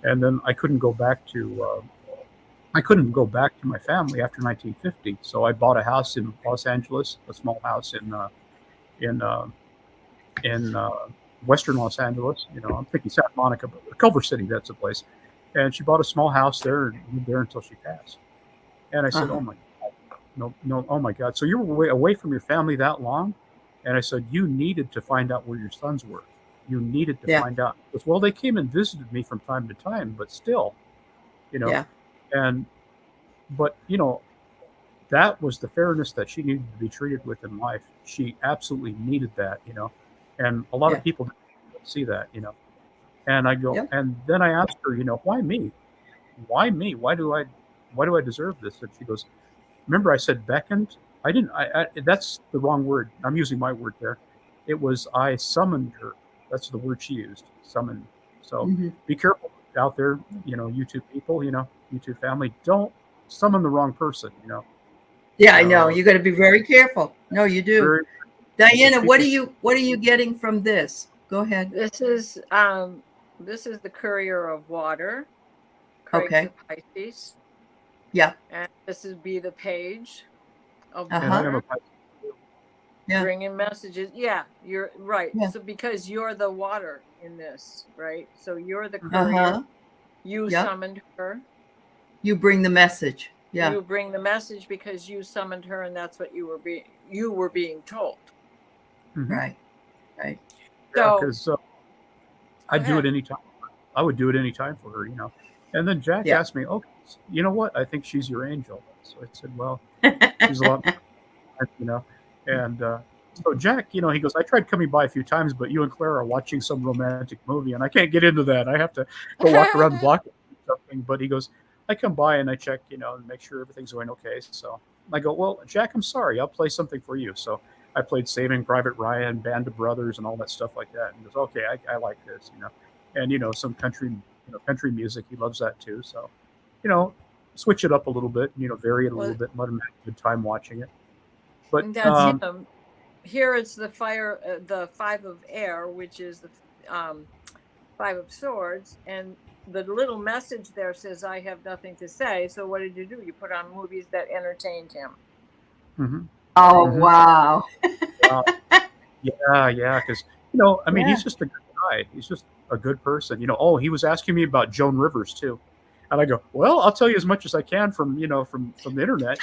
And then I couldn't go back to my family after 1950. So I bought a house in Los Angeles, a small house in Western Los Angeles. I'm thinking Santa Monica, but Culver City, that's the place. And she bought a small house there and lived there until she passed. And I said, "Oh my God, no, oh my God! So you were away from your family that long, And I said, you needed to find out where your sons were. You needed to Yeah. find out. He goes, well, they came and visited me from time to time, but still, you know. Yeah. But that was the fairness that she needed to be treated with in life. She absolutely needed that, and a lot Yeah. of people don't see that, And I go, Yep. and then I asked her, why me? Why me? Why do I deserve this? And she goes, remember I said beckoned? I didn't. That's the wrong word. I'm using my word there. It was I summoned her. That's the word she used. Summoned. So be careful out there, YouTube people, YouTube family. Don't summon the wrong person. Yeah, I know. You got to be very careful. No, you do. Very, Diana, what are you getting from this? Go ahead. This is the courier of water. Craig's Okay. of Pisces. Yeah. And this would be the page of and I am water. a Pisces. Yeah. Bringing messages. Yeah, you're right. Yeah. So because you're the water in this, right? So you're the courier. You Yep. summoned her. You bring the message. Yeah. You bring the message because you summoned her, and that's what you were being told. Right. Right. So because I'd do it anytime. I would do it anytime for her, And then Jack asked me, "Okay, you know what? I think she's your angel." So I said, "Well, she's a lot, And so Jack, he goes, "I tried coming by a few times, but you and Clara are watching some romantic movie, and I can't get into that. I have to go walk around the block or something." But he goes, "I come by and I check, and make sure everything's going okay." So I go, "Well, Jack, I'm sorry. I'll play something for you." So I played Saving Private Ryan, Band of Brothers, and all that stuff like that. And he goes, "Okay, I like this, And some country music. He loves that too. So, switch it up a little bit, vary it a little bit, and let him have a good time watching it. But that's him. Here it's the Five of Air, which is the Five of Swords, and the little message there says, "I have nothing to say." So what did you do? You put on movies that entertained him. Mm-hmm. Oh, wow. Yeah, because he's just a good guy. He's just a good person. He was asking me about Joan Rivers too, and I go, "Well, I'll tell you as much as I can from the internet,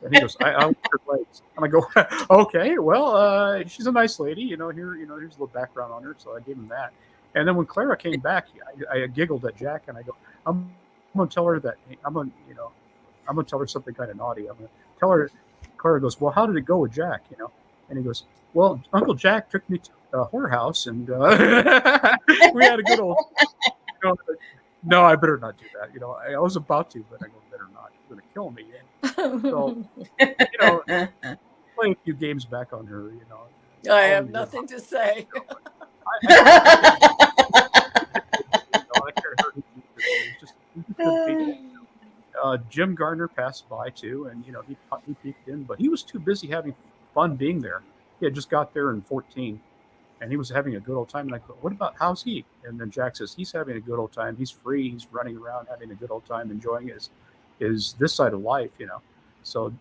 And he goes, "I like her legs," and I go, "Okay, well, she's a nice lady, here's a little background on her." So I gave him that, and then when Clara came back, I giggled at Jack, and I go, "I'm going to tell her that I'm going to tell her something kind of naughty. I'm going to tell her." Clara goes, "Well, how did it go with Jack?" And he goes, "Well, Uncle Jack took me to a whorehouse, and we had a good old." No, I better not do that. I was about to, but I go, better not. It's going to kill me. So, play a few games back on her. I have nothing to say. Jim Gardner passed by too, and he peeked in, but he was too busy having fun being there. He had just got there in 14, and he was having a good old time. And I go, "What about how's he?" And then Jack says, "He's having a good old time. He's free. He's running around having a good old time, enjoying his this side of life, So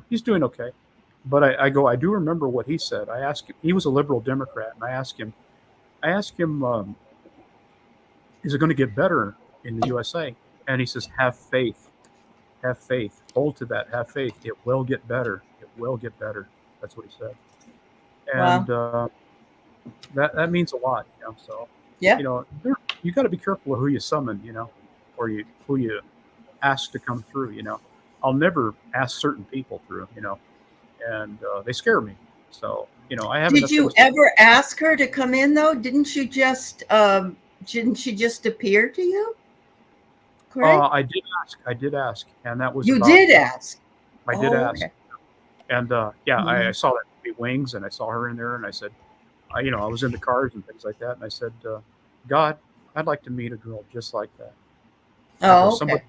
he's doing okay." But I go, I do remember what he said. I asked him. He was a liberal Democrat, and I asked him, "Is it going to get better in the USA?" And he says, "Have faith. Have faith. Hold to that. Have faith. It will get better. It will get better." That's what he said. And that means a lot, So you got to be careful of who you summon, or who you ask to come through. I'll never ask certain people through, and they scare me. So I haven't. Did you ever ask her to come in though? Didn't she just appear to you? I did ask, and that was you did ask. I did ask, okay. And I saw that movie Wings, and I saw her in there, and I said, I was in the cars and things like that, and I said, "God, I'd like to meet a girl just like that." Oh, okay. Somebody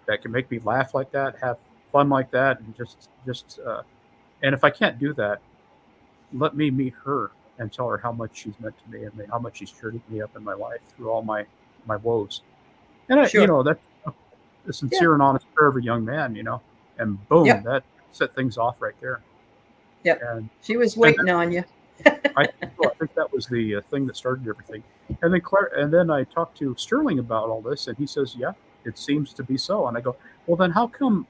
that can make me laugh like that, have fun like that, and just and if I can't do that, let me meet her and tell her how much she's meant to me and how much she's treated me up in my life through all my woes. And that's the sincere and honest prayer of a young man, and boom, that set things off right there. Yeah, and she was waiting on you. I think that was the thing that started everything. And then I talked to Sterling about all this, and he says, "Yeah, it seems to be so." And I go, "Well, then how come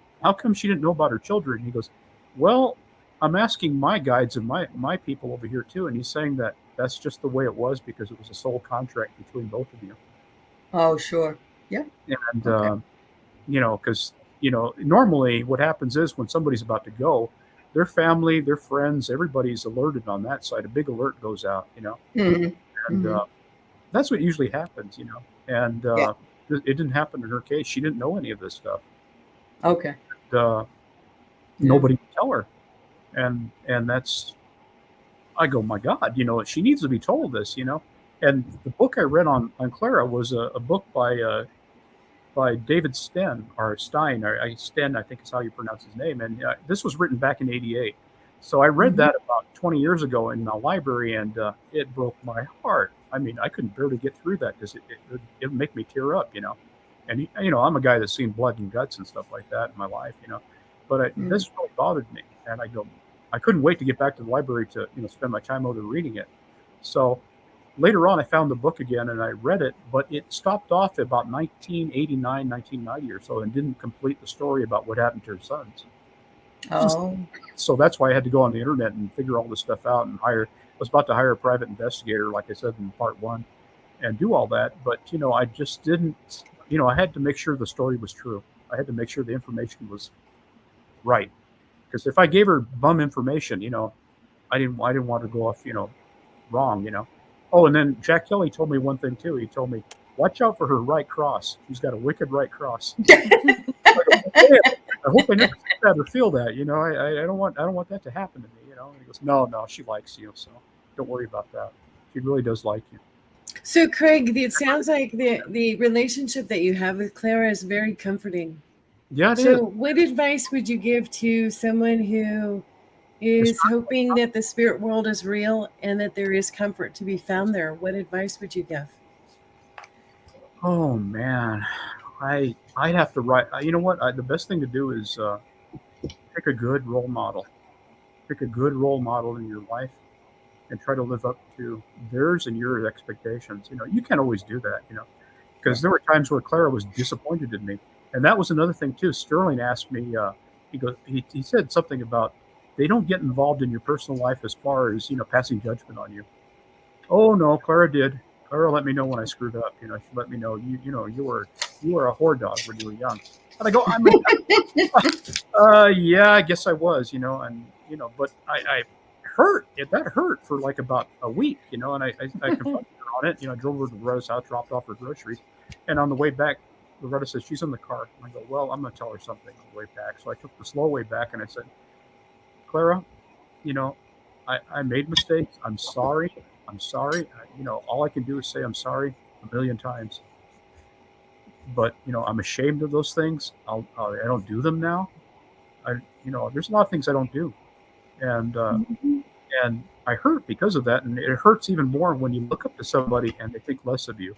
she didn't know about her children?" And he goes, "Well, I'm asking my guides and my people over here too, and he's saying that that's just the way it was because it was a sole contract between both of you. Oh, sure. Yeah. And Okay. because normally what happens is when somebody's about to go, their family, their friends, everybody's alerted on that side. A big alert goes out, Mhm. and Mhm. that's what usually happens, And Yeah. it didn't happen in her case. She didn't know any of this stuff. Okay. And, Yeah. nobody could tell her, and that's. I go, my God, she needs to be told this, And the book I read on Clara was a book by David Stein, or Sten, I think is how you pronounce his name. And this was written back in '88. So I read Mhm. that about 20 years ago in the library, and it broke my heart. I mean, I couldn't barely get through that because it would make me tear up, And, I'm a guy that's seen blood and guts and stuff like that in my life, But Mm. this really bothered me. And I couldn't wait to get back to the library to, spend my time over reading it. So later on, I found the book again and I read it, but it stopped off at about 1989, 1990 or so and didn't complete the story about what happened to her sons. Oh. So that's why I had to go on the internet and figure all this stuff out and I was about to hire a private investigator, like I said in part one, and do all that. But, I just didn't, I had to make sure the story was true. I had to make sure the information was right. Because if I gave her bum information, I didn't want to go off, wrong, Oh, and then Jack Kelly told me one thing too. He told me, watch out for her right cross. She's got a wicked right cross. I hope I never see that or feel that. I don't want that to happen to me. And he goes, no, she likes you, so don't worry about that. She really does like you. So, Craig, it sounds like the relationship that you have with Clara is very comforting. Yeah, it is. So, what advice would you give to someone who is hoping that the spirit world is real and that there is comfort to be found there? What advice would you give? Oh man, I'd have to write. You know what? The best thing to do is pick a good role model. Pick a good role model in your life and try to live up to theirs and your expectations. You can't always do that. Because there were times where Clara was disappointed in me, and that was another thing too. Sterling asked me. He said something about they don't get involved in your personal life as far as passing judgment on you. Oh no, Clara did. Clara let me know when I screwed up. She let me know you were a whore dog when you were young. And I go, yeah, I guess I was, and but I hurt. That hurt for like about a week, and I confronted her on it. I drove her to Loretta's house, dropped off her groceries, and on the way back, Loretta says she's in the car. And I go, well, I'm going to tell her something on the way back. So I took the slow way back, and I said, Clara, I made mistakes. I'm sorry. I'm sorry. All I can do is say I'm sorry a million times. But I'm ashamed of those things. I don't do them now. There's a lot of things I don't do, and and I hurt because of that. And it hurts even more when you look up to somebody and they think less of you.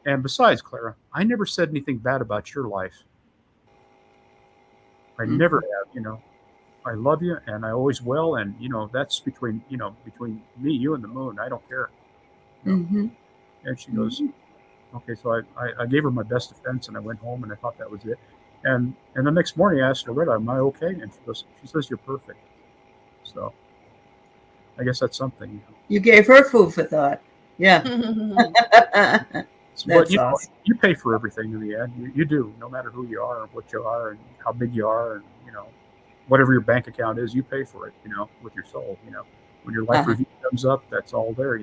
And besides, Clara, I never said anything bad about your life. I never have. I love you, and I always will. And that's between me, you, and the moon. I don't care. And she goes, okay. So I gave her my best defense, and I went home, and I thought that was it. And the next morning, I asked Loretta, "Am I okay?" And she says, "You're perfect." So I guess that's something. You gave her food for thought. Yeah. But awesome. You pay for everything in the end. You do, no matter who you are, or what you are, and how big you are, and whatever your bank account is, you pay for it, with your soul, when your life review comes up, that's all there,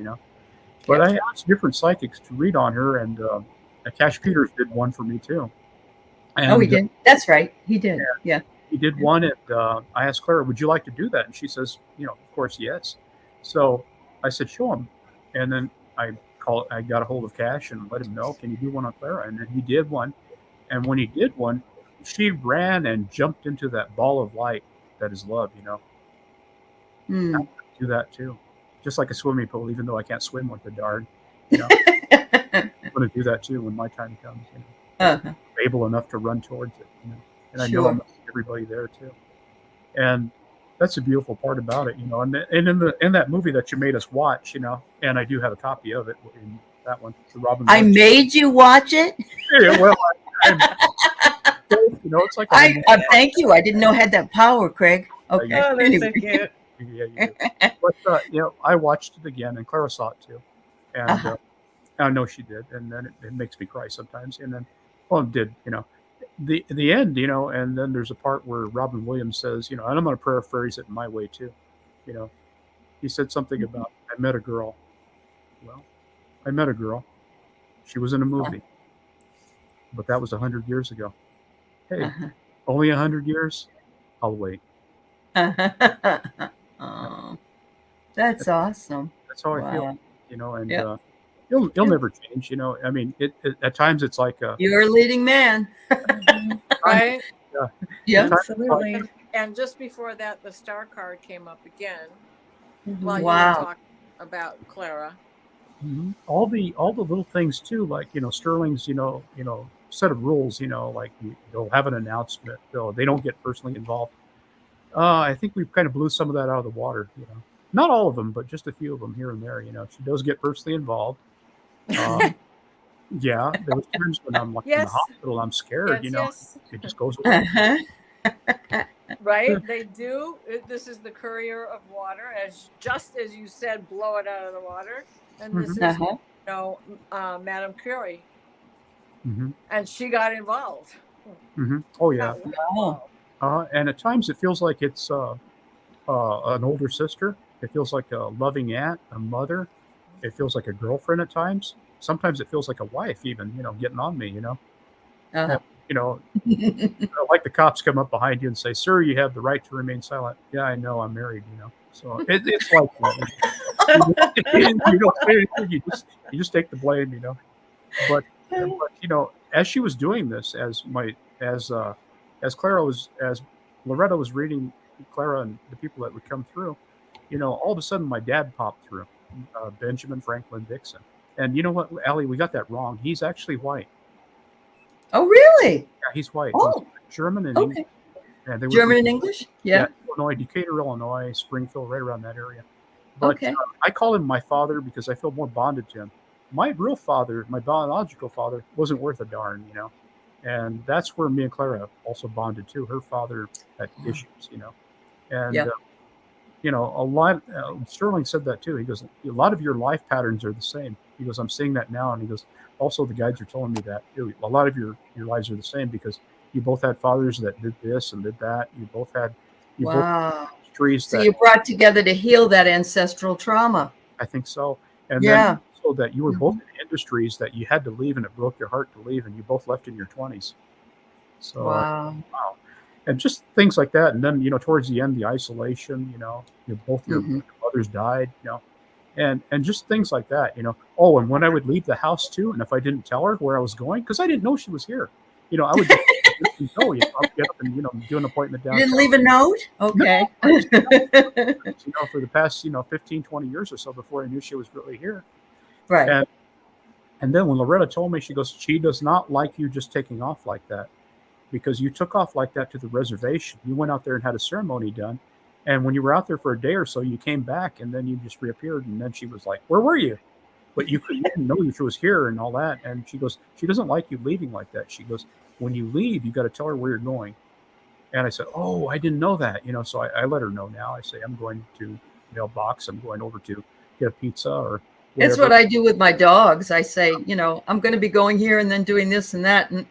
But I asked different psychics to read on her, and Cash Peters did one for me too. And, he did. That's right. He did. Yeah. He did one, and I asked Clara, would you like to do that? And she says, of course, yes. So I said, show him. And then I got a hold of Cash and let him know, can you do one on Clara? And then he did one. And when he did one, she ran and jumped into that ball of light that is love, I do that too. Just like a swimming pool, even though I can't swim with the darn. I'm going to do that too when my time comes. I'm able enough to run towards it. And I know I'm everybody there too. And that's a beautiful part about it, And in that movie that you made us watch, and I do have a copy of it in that one. The Robin. I made you watch it. Yeah, well, it's like I thank you. I didn't know I had that power, Craig. Okay. Yeah, Oh, they're so Anyway. cute. yeah, you do. But I watched it again, and Clara saw it too, and I know she did, and then it makes me cry sometimes, and then, well, it did, the end, and then there's a part where Robin Williams says, and I'm going to paraphrase it my way too, you know, he said something about, I met a girl. Well, I met a girl. She was in a movie, but that was 100 years ago. Hey, only 100 years? I'll wait. Oh, that's awesome. That's how I feel, Wow. and Yep. you'll Yep. never change, I mean, it at times it's like, You're a leading man. Right? yeah, Yeah. at times it's like, Absolutely. And just before that, the star card came up again Mhm. while you were Wow. talking about Clara. all the little things too, like Sterling's set of rules, like they'll have an announcement, they don't get personally involved. I think we kind of blew some of that out of the water, not all of them, but just a few of them here and there. She does get personally involved. Yeah, there was times when I'm like in the Yes. hospital, I'm scared, Yes. it just goes away. Right? They do. This is the courier of water, just as you said, blow it out of the water. And this is, Madame Curie. And she got involved. Oh yeah. Wow. And at times it feels like it's an older sister. It feels like a loving aunt, a mother. It feels like a girlfriend at times. Sometimes it feels like a wife, even, getting on me, And, like the cops come up behind you and say, "Sir, you have the right to remain silent." Yeah, I know, I'm married, So it's like that. You don't say anything. You just take the blame, But as she was doing this, as Loretta was reading Clara and the people that would come through, all of a sudden my dad popped through, Benjamin Franklin Dixon. And you know what, Allie, we got that wrong. He's actually white. Oh, really? Yeah, he's white. Oh, He's German and okay. English. Yeah, they were German from, and English? Yeah. Illinois, Decatur, Illinois, Springfield, right around that area. But Okay. I call him my father because I feel more bonded to him. My real father, my biological father, wasn't worth a darn, And that's where me and Clara also bonded too. Her father had issues, And, Yeah. a lot, Sterling said that too. He goes, a lot of your life patterns are the same. He goes, I'm seeing that now. And he goes, also the guides are telling me that a lot of your lives are the same because you both had fathers that did this and did that. You both had, Wow. trees So that you brought together to heal that ancestral trauma. I think so. And Yeah. then so that you were both in industries that you had to leave and it broke your heart to leave, and you both left in your 20s. So, Wow. wow. And just things like that. And then, towards the end, the isolation, both your mothers died, and just things like that, Oh, and when I would leave the house too, and if I didn't tell her where I was going, because I didn't know she was here, I would just go, I would get up and, do an appointment You downtown. didn't leave a note? Okay. No, for the past, 15, 20 years or so before I knew she was really here. Right. And then when Loretta told me, she goes, she does not like you just taking off like that, because you took off like that to the reservation. You went out there and had a ceremony done. And when you were out there for a day or so, you came back and then you just reappeared. And then she was like, where were you? But you didn't know she was here and all that. And she goes, she doesn't like you leaving like that. She goes, when you leave, you got to tell her where you're going. And I said, oh, I didn't know that. So I let her know now. I say, I'm going to mailbox. I'm going over to get a pizza or whatever. That's what I do with my dogs. I say, I'm going to be going here and then doing this and that. And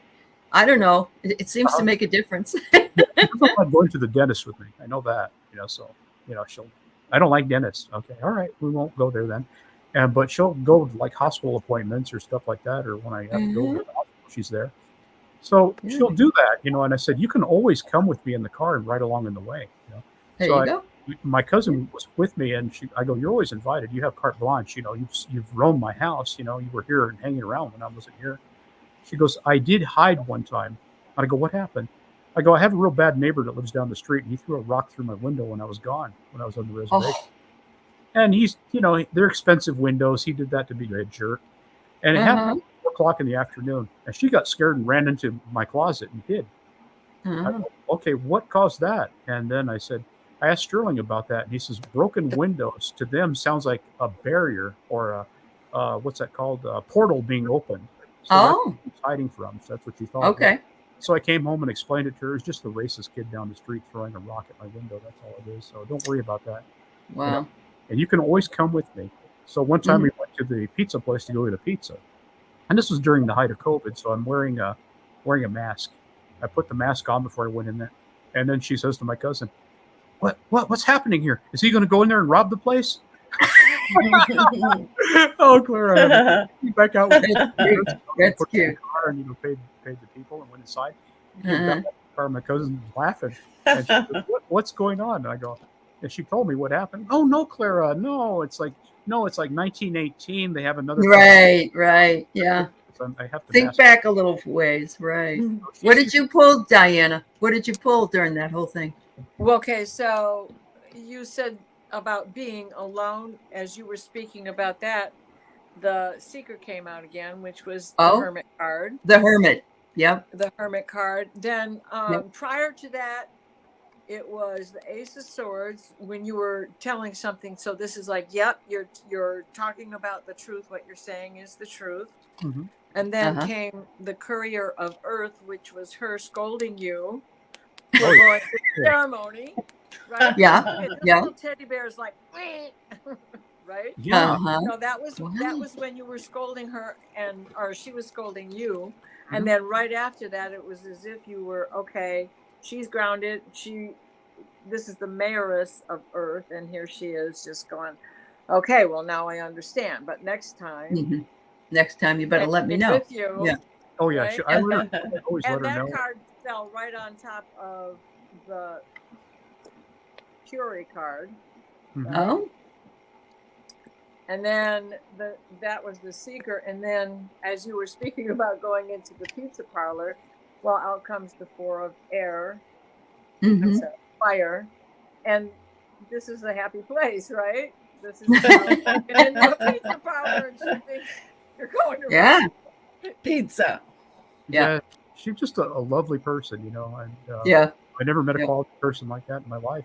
I don't know. It seems to make a difference. She doesn't like going to the dentist with me. I know that, so, I don't like dentists. Okay. All right. We won't go there then. But she'll go to like hospital appointments or stuff like that. Or when I have to go to the hospital, she's there. So she'll do that, and I said, you can always come with me in the car and ride along in the way. There So you go. my cousin was with me, and I go, you're always invited. You have carte blanche. You've roamed my house. You were here and hanging around when I wasn't here. She goes, I did hide one time. I go, what happened? I go, I have a real bad neighbor that lives down the street, and he threw a rock through my window when I was gone, when I was on the reservation. Oh. And he's, they're expensive windows. He did that to be a jerk. And it happened at 4 o'clock in the afternoon. And she got scared and ran into my closet and hid. I go, okay, what caused that? And then I asked Sterling about that. And he says, broken windows to them sounds like a barrier or what's that called? A portal being opened. So that's what he's hiding from. So that's what she thought. Okay. So I came home and explained it to her. It's just a racist kid down the street throwing a rock at my window. That's all it is. So don't worry about that. Wow. You know? And you can always come with me. So one time we went to the pizza place to go eat a pizza. And this was during the height of COVID. So I'm wearing a mask. I put the mask on before I went in there. And then she says to my cousin, what's happening here? Is he going to go in there and rob the place? Oh, Clara, back out with That's cute. Car and paid the people and went inside. Got the car. My cousin was laughing. And she goes, what's going on? And I go, and she told me what happened. Oh no, Clara, no, it's like 1918. They have another. Right, yeah. So I have to think back a little ways, right? What did you pull, Diana? What did you pull during that whole thing? Well, okay, so you said about being alone. As you were speaking about that, the Seeker came out again, which was the Hermit card. The Hermit, yep. The Hermit card. Then prior to that, it was the Ace of Swords when you were telling something. So this is like, yep, you're talking about the truth. What you're saying is the truth. Mm-hmm. And then came the Courier of Earth, which was her scolding you for going to the ceremony. Right? Yeah. And the little teddy bear is like, right? Yeah. So that was when you were scolding her, or she was scolding you, and then right after that, it was as if you were okay. She's grounded. This is the mayoress of Earth, and here she is, just going, okay. Well, now I understand. But next time, you better let me know. With you, yeah. Oh yeah. Right? I always let her know. And that card fell right on top of the Curie card. Mm-hmm. Right? Oh. And then that was the Seeker. And then as you were speaking about going into the pizza parlor, well, out comes the Four of Air, fire. And this is a happy place, right? This is walking into a pizza parlor and she thinks you're going to pizza. Yeah. She's just a lovely person, And I never met a quality person like that in my life,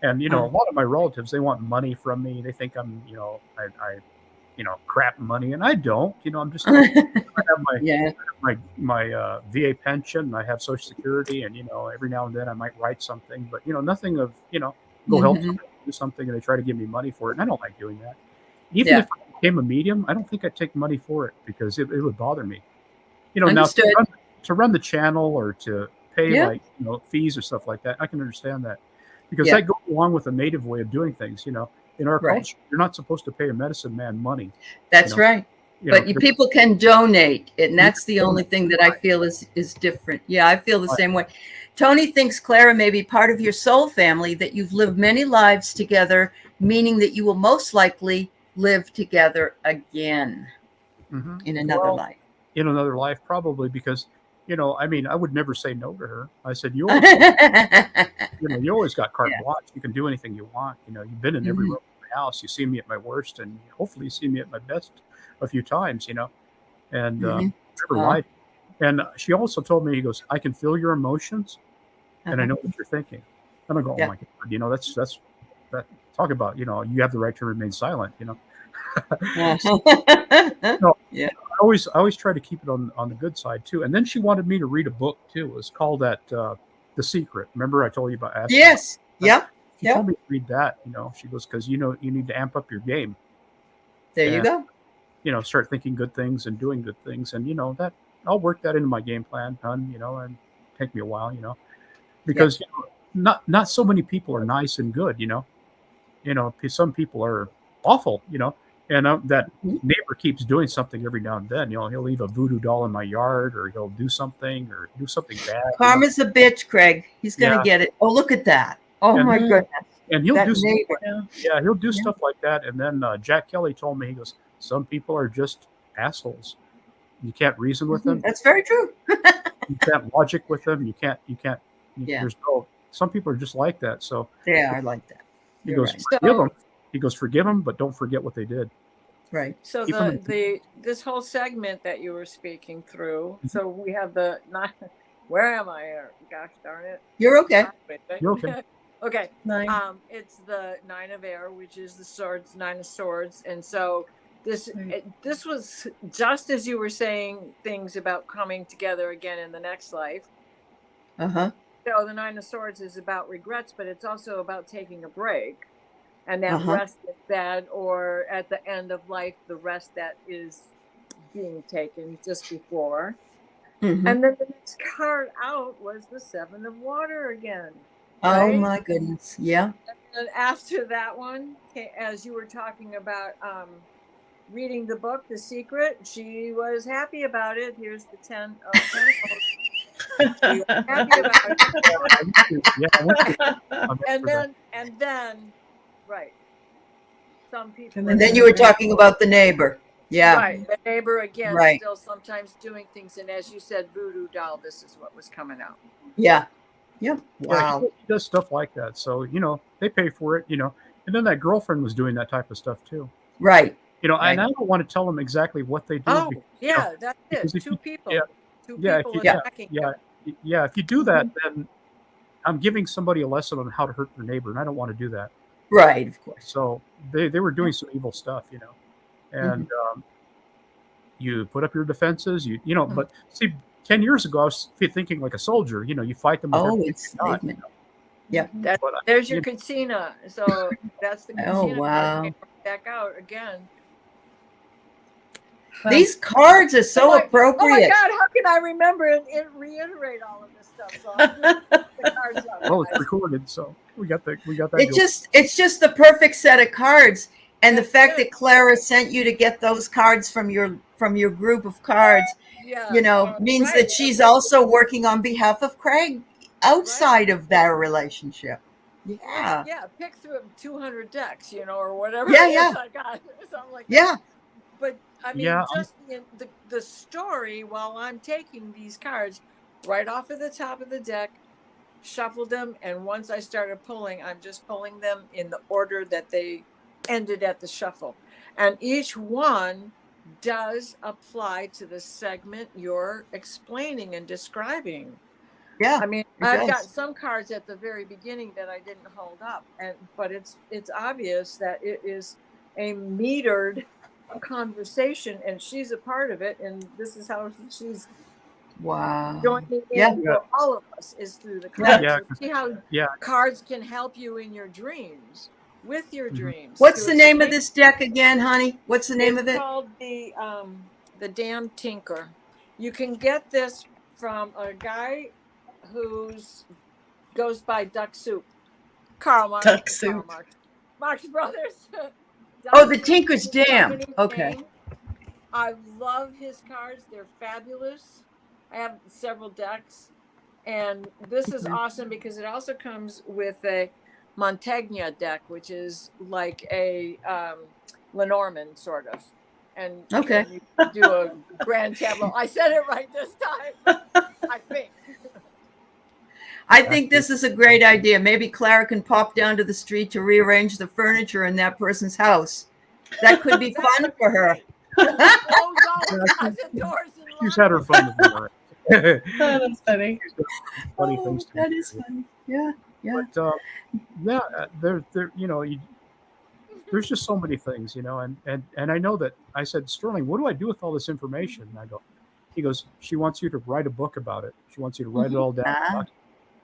And a lot of my relatives, they want money from me. They think I'm, I crap money, and I don't. I'm just. I have my VA pension. I have Social Security, and every now and then I might write something, but nothing of go help somebody do something, and they try to give me money for it, and I don't like doing that. Even if I became a medium, I don't think I'd take money for it because it would bother me. Now to run the channel or to pay fees or stuff like that, I can understand that. Because that goes along with a native way of doing things, In our culture, you're not supposed to pay a medicine man money. That's right. But people can donate, and that's the only thing that I feel is different. Yeah, I feel the same way. Tony thinks Clara may be part of your soul family, that you've lived many lives together, meaning that you will most likely live together again in another life. In another life, probably, because I would never say no to her. I said, you always got carte blanche. You can do anything you want. You've been in every room of my house. You see me at my worst, and hopefully you see me at my best a few times, and never lied. And she also told me, he goes, I can feel your emotions, and I know what you're thinking. And I go, oh my God, that's talk about, you have the right to remain silent, I always try to keep it on the good side too. And then she wanted me to read a book too. It was called The Secret. Remember I told you about asking? Yes. Yep. She told me to read that. She goes, because you need to amp up your game. There you go. Start thinking good things and doing good things, and that I'll work that into my game plan, hon. And take me a while, because not so many people are nice and good. Some people are awful. And that neighbor keeps doing something every now and then. He'll leave a voodoo doll in my yard, or he'll do something bad. Karma's a bitch, Craig. He's going to get it. Oh, look at that. Oh, my goodness. And he'll do he'll do stuff like that. And then Jack Kelly told me, he goes, some people are just assholes. You can't reason with them. That's very true. You can't logic with them. You can't. Some people are just like that. So they are like that. He goes, forgive them. He goes, forgive them, but don't forget what they did. Right. So this whole segment that you were speaking through. So we have where am I here? Gosh darn it. You're okay. You're okay. Okay. 9. It's the 9 of Air, which is the swords, 9 of Swords, and so this was just as you were saying things about coming together again in the next life. Uh-huh. So the Nine of Swords is about regrets, but it's also about taking a break, and that Uh-huh. rest in bed, or at the end of life, the rest that is being taken just before. Mm-hmm. And then the next card out was the Seven of Water again, Oh right? my goodness. Yeah. And after that one, as you were talking about reading the book, The Secret, she was happy about it. Here's the 10 of Pentacles. She was happy about it. Yeah, I went to, And then, right. Some people And are then going you to were be talking about the neighbor. Yeah. right. The neighbor again, Right. still sometimes doing things, and as you said, voodoo doll. This is what was coming out. Yeah. Yep. yeah, Wow. he does stuff like that. So, they pay for it, and then that girlfriend was doing that type of stuff too. Right. And I Right. don't want to tell them exactly what they do. Oh, because, yeah, that's because it. if Two you, people. yeah, Two yeah, if people you, attacking yeah, you. yeah, if you do that, then I'm giving somebody a lesson on how to hurt their neighbor, and I don't want to do that. Right. Of course. So they were doing some evil stuff, and you put up your defenses, But see, 10 years ago, I was thinking like a soldier. You fight them with Oh, everything it's you got. movement. Yep. That, But there's your Katsina. So that's the Katsina. Oh, wow. came back out again. These cards are so Oh my appropriate. God, how can I remember and reiterate all of this stuff? So I'm just putting the cards up, well, it's guys. recorded, so we got that. It's just the perfect set of cards. And the That's fact it. that Clara sent you to get those cards from your group of cards, Yeah, means right. that she's also working on behalf of Craig outside of their relationship. Right, Yeah. yeah. Pick through 200 decks, or whatever Yeah, it is yeah. I got, something like that. Yeah. But I mean, Yeah, just the story while I'm taking these cards right off of the top of the deck, shuffled them, and once I started pulling, I'm just pulling them in the order that they ended at the shuffle. And each one does apply to the segment you're explaining and describing. Yeah. I mean, it I've got does. some cards at the very beginning that I didn't hold up, but it's obvious that it is a metered conversation, and she's a part of it, and this is how she's Wow. joining Yeah. in for all of us is through the cards. Yeah, So see how cards can help you in your dreams, with your dreams. What's the name of this deck again, honey? What's the name of it? It's called the Damn Tinker. You can get this from a guy who's goes by Duck Soup. Karl Marx. Duck Soup. Karl Marx. Marx Brothers. Oh, the Tinker's Dam. Okay. I love his cards. They're fabulous. I have several decks. And this is awesome because it also comes with a Montaigne deck, which is like a Lenormand sort of. And Okay. and you do a grand tableau. I said it right this time, I think. I think this is a great idea. Maybe Clara can pop down to the street to rearrange the furniture in that person's house. That could be fun for her. Close all the closet doors and she's had her fun with me. Oh, that's funny. Funny things to That do. is funny. Yeah. Yeah. But there, there's just so many things, and I know that I said, Sterling, what do I do with all this information? And he goes, she wants you to write a book about it. She wants you to write it all down.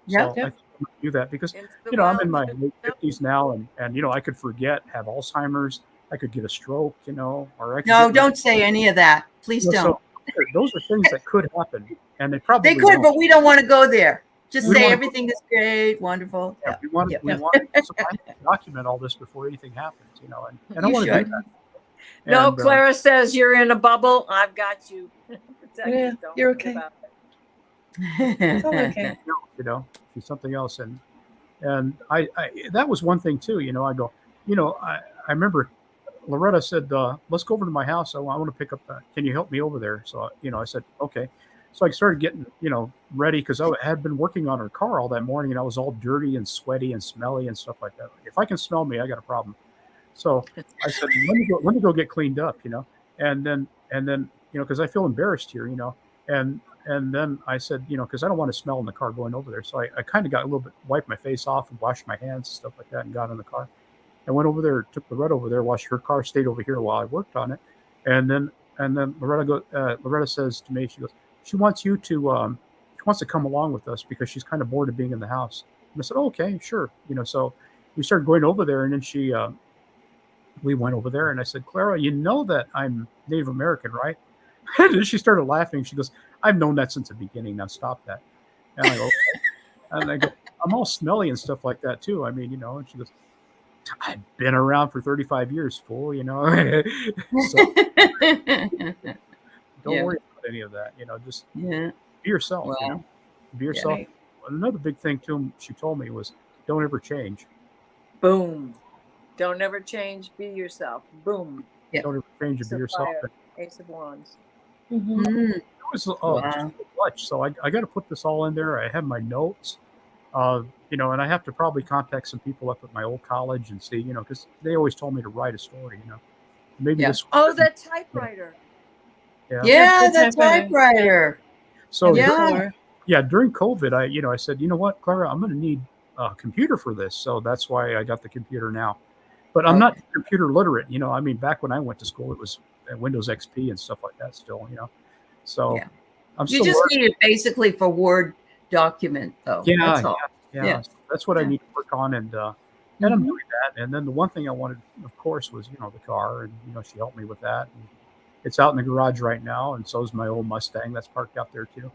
Yeah. So I think I'm gonna do that because Into the I'm in my wild. late 50s now, and I could forget, have Alzheimer's, I could get a stroke, or I could No, get- don't say any of that. Please don't. So those are things that could happen, and they probably They could, won't. but we don't want to go there. Just We say wanna- everything is great, wonderful. Yeah, Yeah. we want Yeah. to document all this before anything happens, and I You want to do should. that. No, And, Clara says you're in a bubble. I've got you. Protect you. Yeah, Don't you're worry okay. about it. It's all okay. she's something else, and I that was one thing too. I go, I remember Loretta said, let's go over to my house. I want to pick up. Can you help me over there? So I said okay. So I started getting ready because I had been working on her car all that morning, and I was all dirty and sweaty and smelly and stuff like that. If I can smell me, I got a problem. So I said, let me go get cleaned up, and then because I feel embarrassed here, and then I said, because I don't want to smell in the car going over there. So I kind of got a little bit, wiped my face off and washed my hands and stuff like that, and got in the car. I went over there, took Loretta over there, washed her car, stayed over here while I worked on it, and then Loretta says to me, she goes, she wants you to wants to come along with us because she's kind of bored of being in the house. And I said, oh, okay, sure. So we started going over there, and then we went over there, and I said, Clara, you know that I'm Native American, right? And then she started laughing. She goes, I've known that since the beginning. Now stop that. And I go, okay. And I go, I'm all smelly and stuff like that too. I mean, and she goes, I've been around for 35 years, fool, So don't worry about any of that, just be yourself. Wow. Be yourself. Right. Another big thing too, she told me was, don't ever change. Boom. Don't ever change. Be yourself. Boom. Don't ever change and be yourself. Ace of Wands. Mm-hmm. It was just so much. So I got to put this all in there. I have my notes, and I have to probably contact some people up at my old college and see, because they always told me to write a story, maybe this. Oh, that typewriter. Yeah, the typewriter. So during COVID, I said, you know what, Clara, I'm going to need a computer for this. So that's why I got the computer now. But I'm not computer literate. I mean, back when I went to school, it was Windows XP and stuff like that still, So I'm still You just need it basically for Word document, though. Yeah, that's all. So that's what I need to work on, and I'm doing that. And then the one thing I wanted, of course, was the car, and she helped me with that. And it's out in the garage right now, and so is my old Mustang that's parked out there too.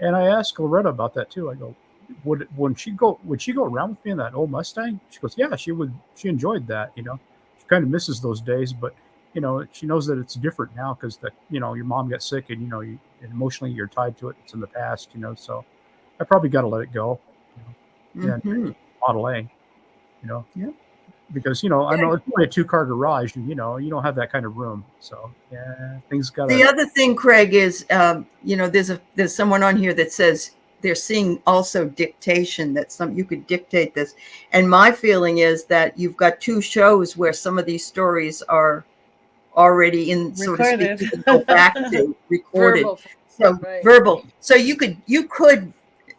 And I asked Loretta about that too. I go, would she go around with me in that old Mustang? She goes, yeah, she would. She enjoyed that. She kind of misses those days, but she knows that it's different now because your mom got sick, and you emotionally you're tied to it. It's in the past, so I probably got to let it go. And Model A, because I'm only a 2-car garage, and you don't have that kind of room. So things got. The other thing, Craig, is there's someone on here that says they're seeing also dictation, that you could dictate this, and my feeling is that you've got 2 shows where some of these stories are already in, so to speak, you can go back to recorded. Verbal. So you could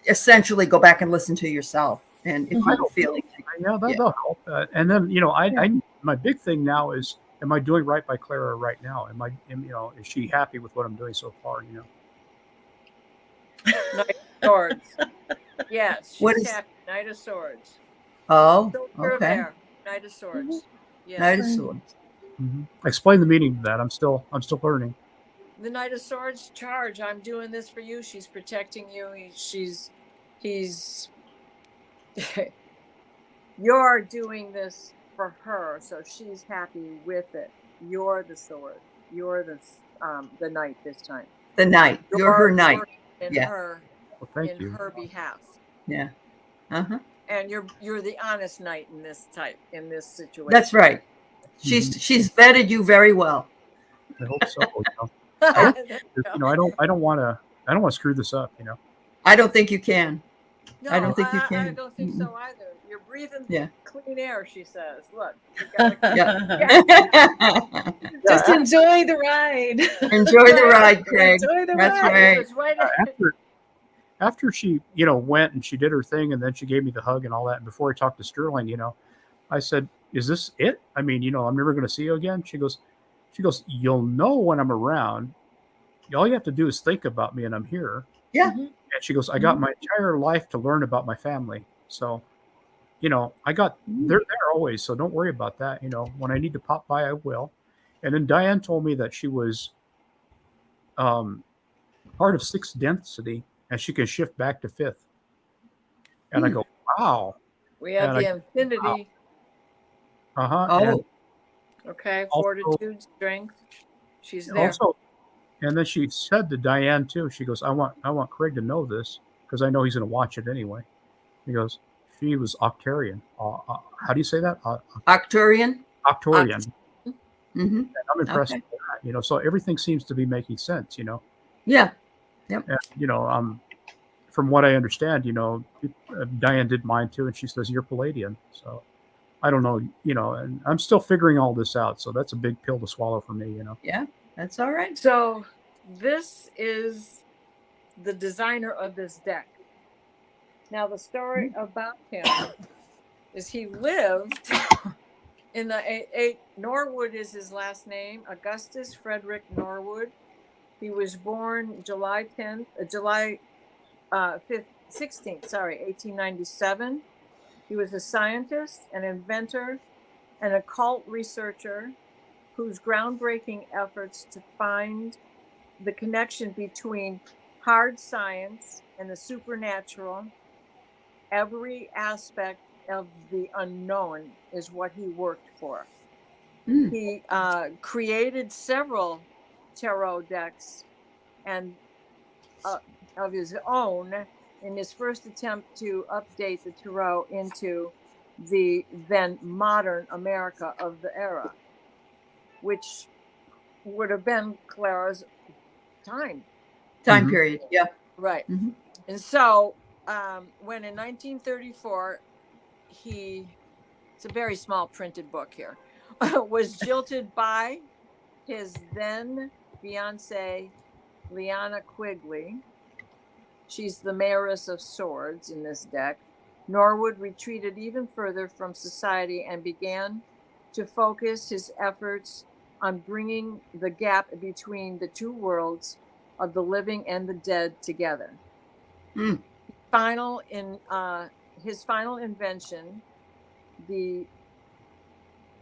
essentially go back and listen to yourself, and if you're feeling that'll help that. And then I my big thing now is, am I doing right by Clara right now? Is she happy with what I'm doing so far? Knight of Swords. Yes, she's happy. Knight of Swords. Oh, okay. Knight of Swords. Yes. Knight of Swords. Explain the meaning of that. I'm still learning. The Knight of Swords charge. I'm doing this for you. She's protecting you. He's you're doing this for her, so she's happy with it. You're the sword. You're the knight this time. The knight. You're her knight. In her behalf. Yeah. And you're the honest knight in this situation. That's right. She's vetted you very well. I hope so. I don't want to screw this up. I don't think you can. No, I don't think you can. I don't think so either. You're breathing clean air, she says. Look. Just enjoy the ride. Enjoy the ride, Craig. Enjoy the That's ride. right. After she, went and she did her thing, and then she gave me the hug and all that. And before I talked to Sterling, I said, "Is this it? I mean, I'm never going to see you again." She goes, "You'll know when I'm around. All you have to do is think about me, and I'm here." Yeah. And she goes, "I got my entire life to learn about my family, so." they're there always, so don't worry about that. When I need to pop by, I will. And then Diane told me that she was part of 6th density, and she can shift back to 5th. And I go, wow. We have the infinity. Wow. Oh. Okay, fortitude, strength. She's there. Also, and then she said to Diane too, she goes, I want Craig to know this, because I know he's going to watch it anyway. He goes, she was Octarian. How do you say that? Octarian. Octarian. And I'm impressed with that. So everything seems to be making sense. Yeah. Yep. And, from what I understand, Diane did mine too, and she says you're Palladian. So I don't know, and I'm still figuring all this out. So that's a big pill to swallow for me. Yeah, that's all right. So this is the designer of this deck. Now, the story about him is he lived in the Norwood is his last name, Augustus Frederick Norwood. He was born July 1897. He was a scientist, an inventor, an occult researcher whose groundbreaking efforts to find the connection between hard science and the supernatural, every aspect of the unknown, is what he worked for. He created several tarot decks and of his own in his first attempt to update the tarot into the then modern America of the era, which would have been Clara's time period. Yeah. Right. And so when in 1934 it's a very small printed book here, was jilted by his then fiancée, Liana Quigley. She's the Mayoress of Swords in this deck. Norwood retreated even further from society and began to focus his efforts on bringing the gap between the two worlds of the living and the dead together. His final invention, the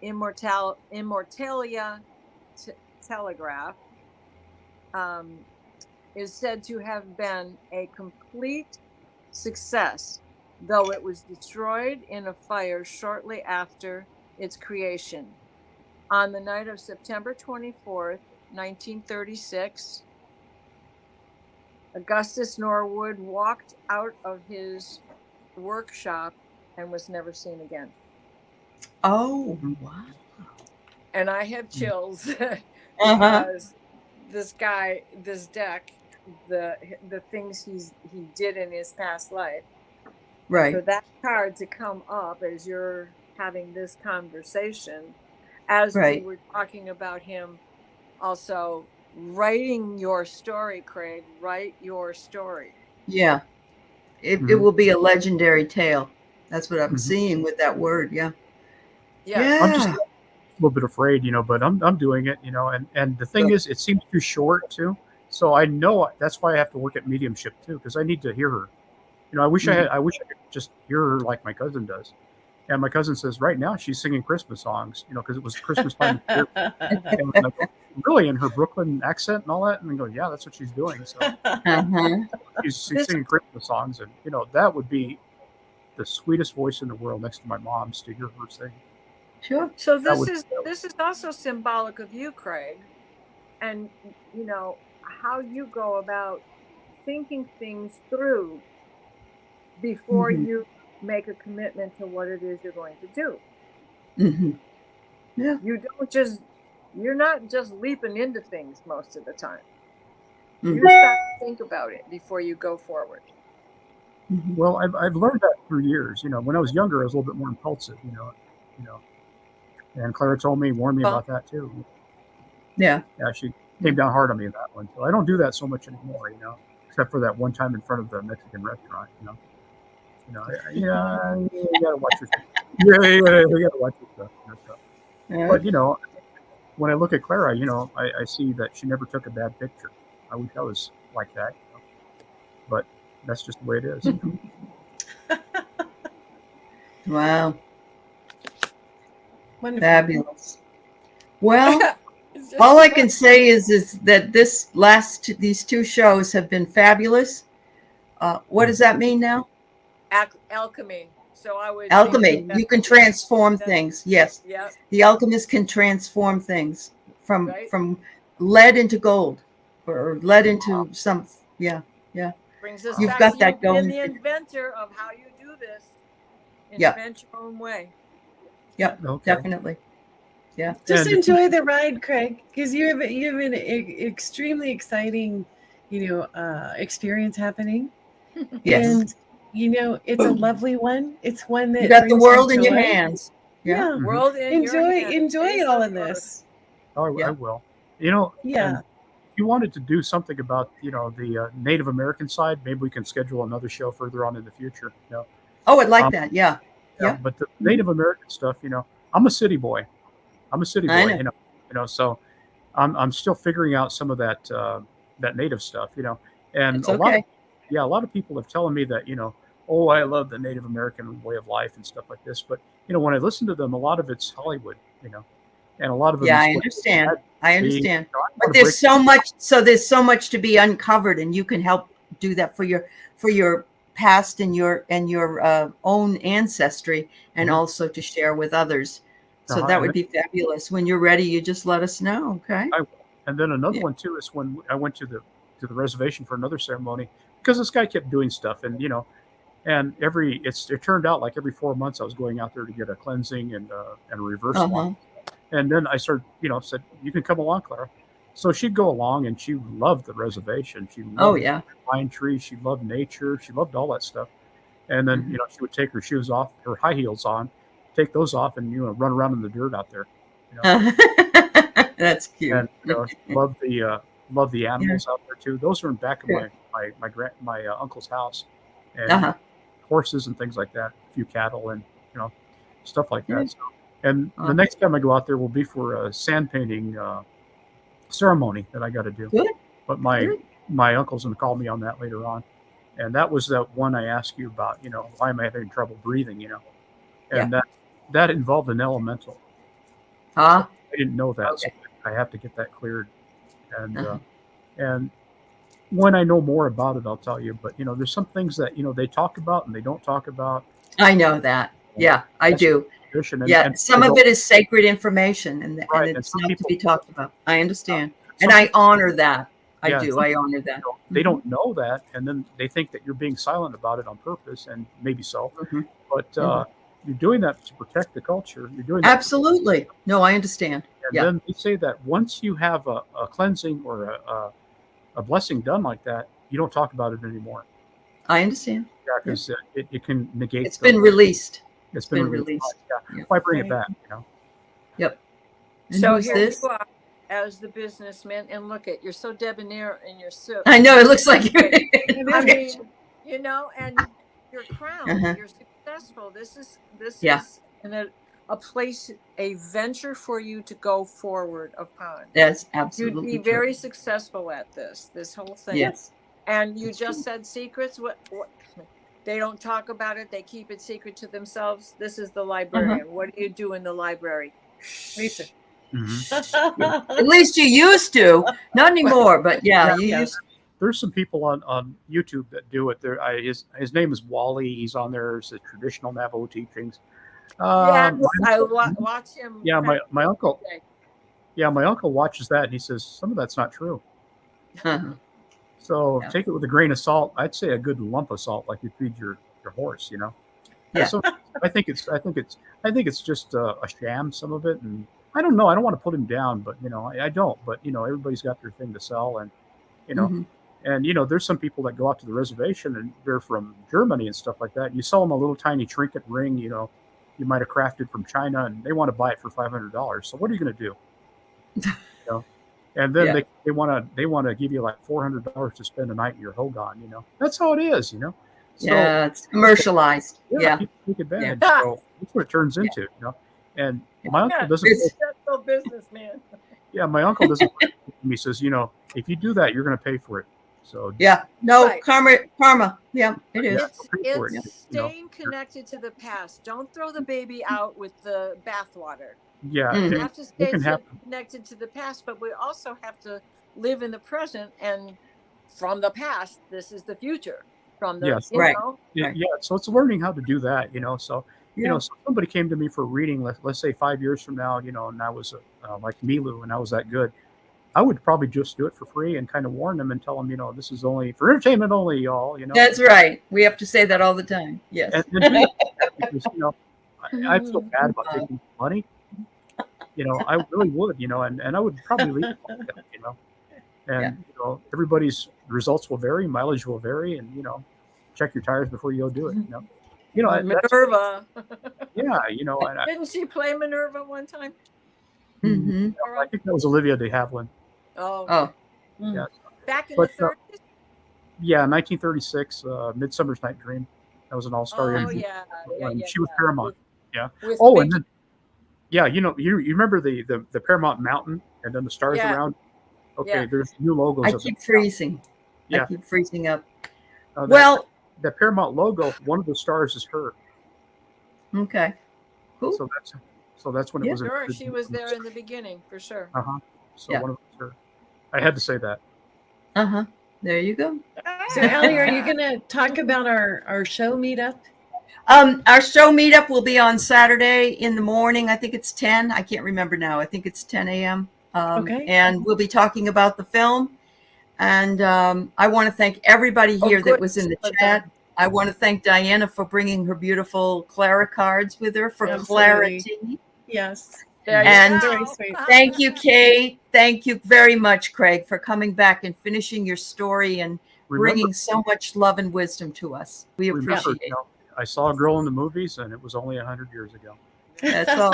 Immortalia telegraph, is said to have been a complete success, though it was destroyed in a fire shortly after its creation. On the night of September 24th, 1936, Augustus Norwood walked out of his workshop and was never seen again. Oh, wow. And I have chills because this deck, the things he did in his past life. Right. For that card to come up as you're having this conversation, as we were talking about him also writing your story, Craig, write your story. Yeah. It will be a legendary tale. That's what I'm seeing with that word. Yeah. Yes. I'm just a little bit afraid, but I'm doing it, and the thing is, it seems too short too. So I know that's why I have to work at mediumship too, because I need to hear her. I wish I could just hear her like my cousin does. And my cousin says right now she's singing Christmas songs, because it was Christmas time. And I go, really, in her Brooklyn accent and all that? And I go, yeah, that's what she's doing. So she's singing Christmas songs, and that would be the sweetest voice in the world next to my mom's to hear her sing. Sure. So this is also symbolic of you, Craig, and how you go about thinking things through before you make a commitment to what it is you're going to do. Yeah. You're not just leaping into things most of the time. You stop to think about it before you go forward. Well, I've learned that through years. When I was younger, I was a little bit more impulsive. And Clara warned me about that too. Yeah. Yeah, she came down hard on me in that one. So I don't do that so much anymore. Except for that one time in front of the Mexican restaurant. You gotta watch your stuff. You gotta watch your stuff. Yeah. But when I look at Clara, I see that she never took a bad picture. I wish I was like that. But that's just the way it is. Wow. Wonderful. Fabulous. Well, all I can say is that these two shows have been fabulous. What does that mean now? Alchemy. So I would alchemy. You can transform things. Yes. Yeah. The alchemist can transform things from lead into gold, or lead into some. Yeah. Brings us You've back got to that you going. being the inventor of how you do this. Invent your own way. Yep. Okay. Definitely. Yeah. Just enjoy the ride, Craig, because you have an extremely exciting, experience happening. Yes. And it's a lovely one. It's one that you got the world in your hands. Yeah. World in your hands. Enjoy all of this. Oh, I will. Yeah. If you wanted to do something about the Native American side, maybe we can schedule another show further on in the future. Oh, I'd like that. Yeah. But the Native American stuff, I'm a city boy. So I'm still figuring out some of that Native stuff, and it's okay. a lot of people have telling me that, oh, I love the Native American way of life and stuff like this. But, when I listen to them, a lot of it's Hollywood, and a lot of them. Yeah, is I what understand. they- I understand. I But wanna there's break- so much. So there's so much to be uncovered, and you can help do that for your past and your own ancestry, and Mhm. also to share with others. So that and would be fabulous. When you're ready, you just let us know. Okay. I will. And then another Yeah. one too is when I went to the reservation for another ceremony, because this guy kept doing stuff, and and it turned out like every 4 months I was going out there to get a cleansing and a reverse one. And then I started, said, you can come along, Clara. So she'd go along, and she loved the reservation. She loved Oh yeah. pine trees. She loved nature. She loved all that stuff. And then, Mhm. she would take her shoes off, her high heels on, take those off, and run around in the dirt out there. That's cute. And she loved the animals out there too. Those are in back of my uncle's house, and horses and things like that. A few cattle and stuff like that. So, and the next time I go out there will be for a sand painting ceremony that I got to do. Good. But my uncle's going to call me on that later on. And that was that one I asked you about. Why am I having trouble breathing? And that involved an elemental. Huh? I didn't know that. Okay. So I have to get that cleared. And when I know more about it, I'll tell you. But there's some things that they talk about and they don't talk about. I know that. Yeah, I do. And some of it is sacred information, and it's not to be talked about. I understand, and I honor that. I do. I honor that. They don't know that, and then they think that you're being silent about it on purpose, and maybe so. But you're doing that to protect the culture. You're doing that absolutely. No, I understand. And then they say that once you have a cleansing or a blessing done like that, you don't talk about it anymore. I understand. Yeah, because it can negate. It's been released. It's been released. Yeah. Why bring it back? Yep. And so who's here this? you are as the businessman, and look at, you're so debonair in your suit. I know, it looks like you. I mean, and your crown, you're successful. This is in a place, a venture for you to go forward upon. That's absolutely You'd be very successful at this whole thing. Yes. And you just said secrets. What they don't talk about it. They keep it secret to themselves. This is the librarian. What do you do in the library? Research. At least you used to, not anymore, but you used to. There's some people on YouTube that do it. His name is Wally. He's on there. It's the traditional Navajo teachings. I watch him. Yeah, my uncle. Yeah, my uncle watches that, and he says some of that's not true. So take it with a grain of salt. I'd say a good lump of salt, like you feed your horse. Yeah. So I think it's just a sham, some of it, and I don't know. I don't want to put him down, but I don't. But everybody's got their thing to sell, and and there's some people that go out to the reservation and they're from Germany and stuff like that. You sell them a little tiny trinket ring, you might have crafted from China, and they want to buy it for $500. So what are you going to do? And then they want to give you like $400 to spend a night in your hogan. That's how it is. So, it's commercialized. People take advantage. So that's what it turns into. And my uncle doesn't. Successful businessman. Yeah, my uncle doesn't. He says, if you do that, you're going to pay for it. So karma. Yeah, it is. It's staying connected to the past. Don't throw the baby out with the bathwater. Yeah, we have to stay connected to the past, but we also have to live in the present. And from the past, this is the future. From the So it's learning how to do that. So so somebody came to me for a reading. Let's say 5 years from now, and I was like Milu, and I was that good. I would probably just do it for free and kind of warn them and tell them, this is only for entertainment only, y'all. That's right. We have to say that all the time. Yes. And because, I feel bad about taking money. I really would, and I would probably leave it like that, And everybody's results will vary, mileage will vary, and check your tires before you go do it. Minerva. And didn't she play Minerva one time? Mm-hmm. I think that was Olivia de Havilland. Oh. Yeah. Back in the 30s? 1936, Midsummer's Night Dream. That was an all-star interview. She was Paramount. And then, you remember the Paramount Mountain and then the stars around? Okay, there's new logos. I keep freezing. I keep freezing up. Well, that Paramount logo, one of the stars is her. okay. Cool. So that's when it Yeah. was. Sure, she was there in the beginning for sure. So Yeah. one of them was her. I had to say that. There you go. So, Allie, are you going to talk about our show meetup? Our show meetup will be on Saturday in the morning. I think it's 10. I can't remember now. I think it's 10 a.m. Okay. And we'll be talking about the film. And I want to thank everybody here that was in the chat. I want to thank Diana for bringing her beautiful Clara cards with her for clarity. Yes. And very sweet. Thank you, Kate. Thank you very much, Craig, for coming back and finishing your story and bringing so much love and wisdom to us. We appreciate it. I saw a girl in the movies, and it was only 100 years ago. That's all.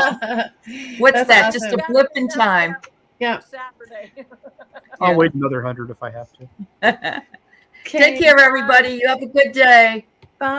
What's that? Awesome. Just a blip in time. Yeah. Saturday. I'll wait another 100 if I have to. Take care, everybody. You have a good day.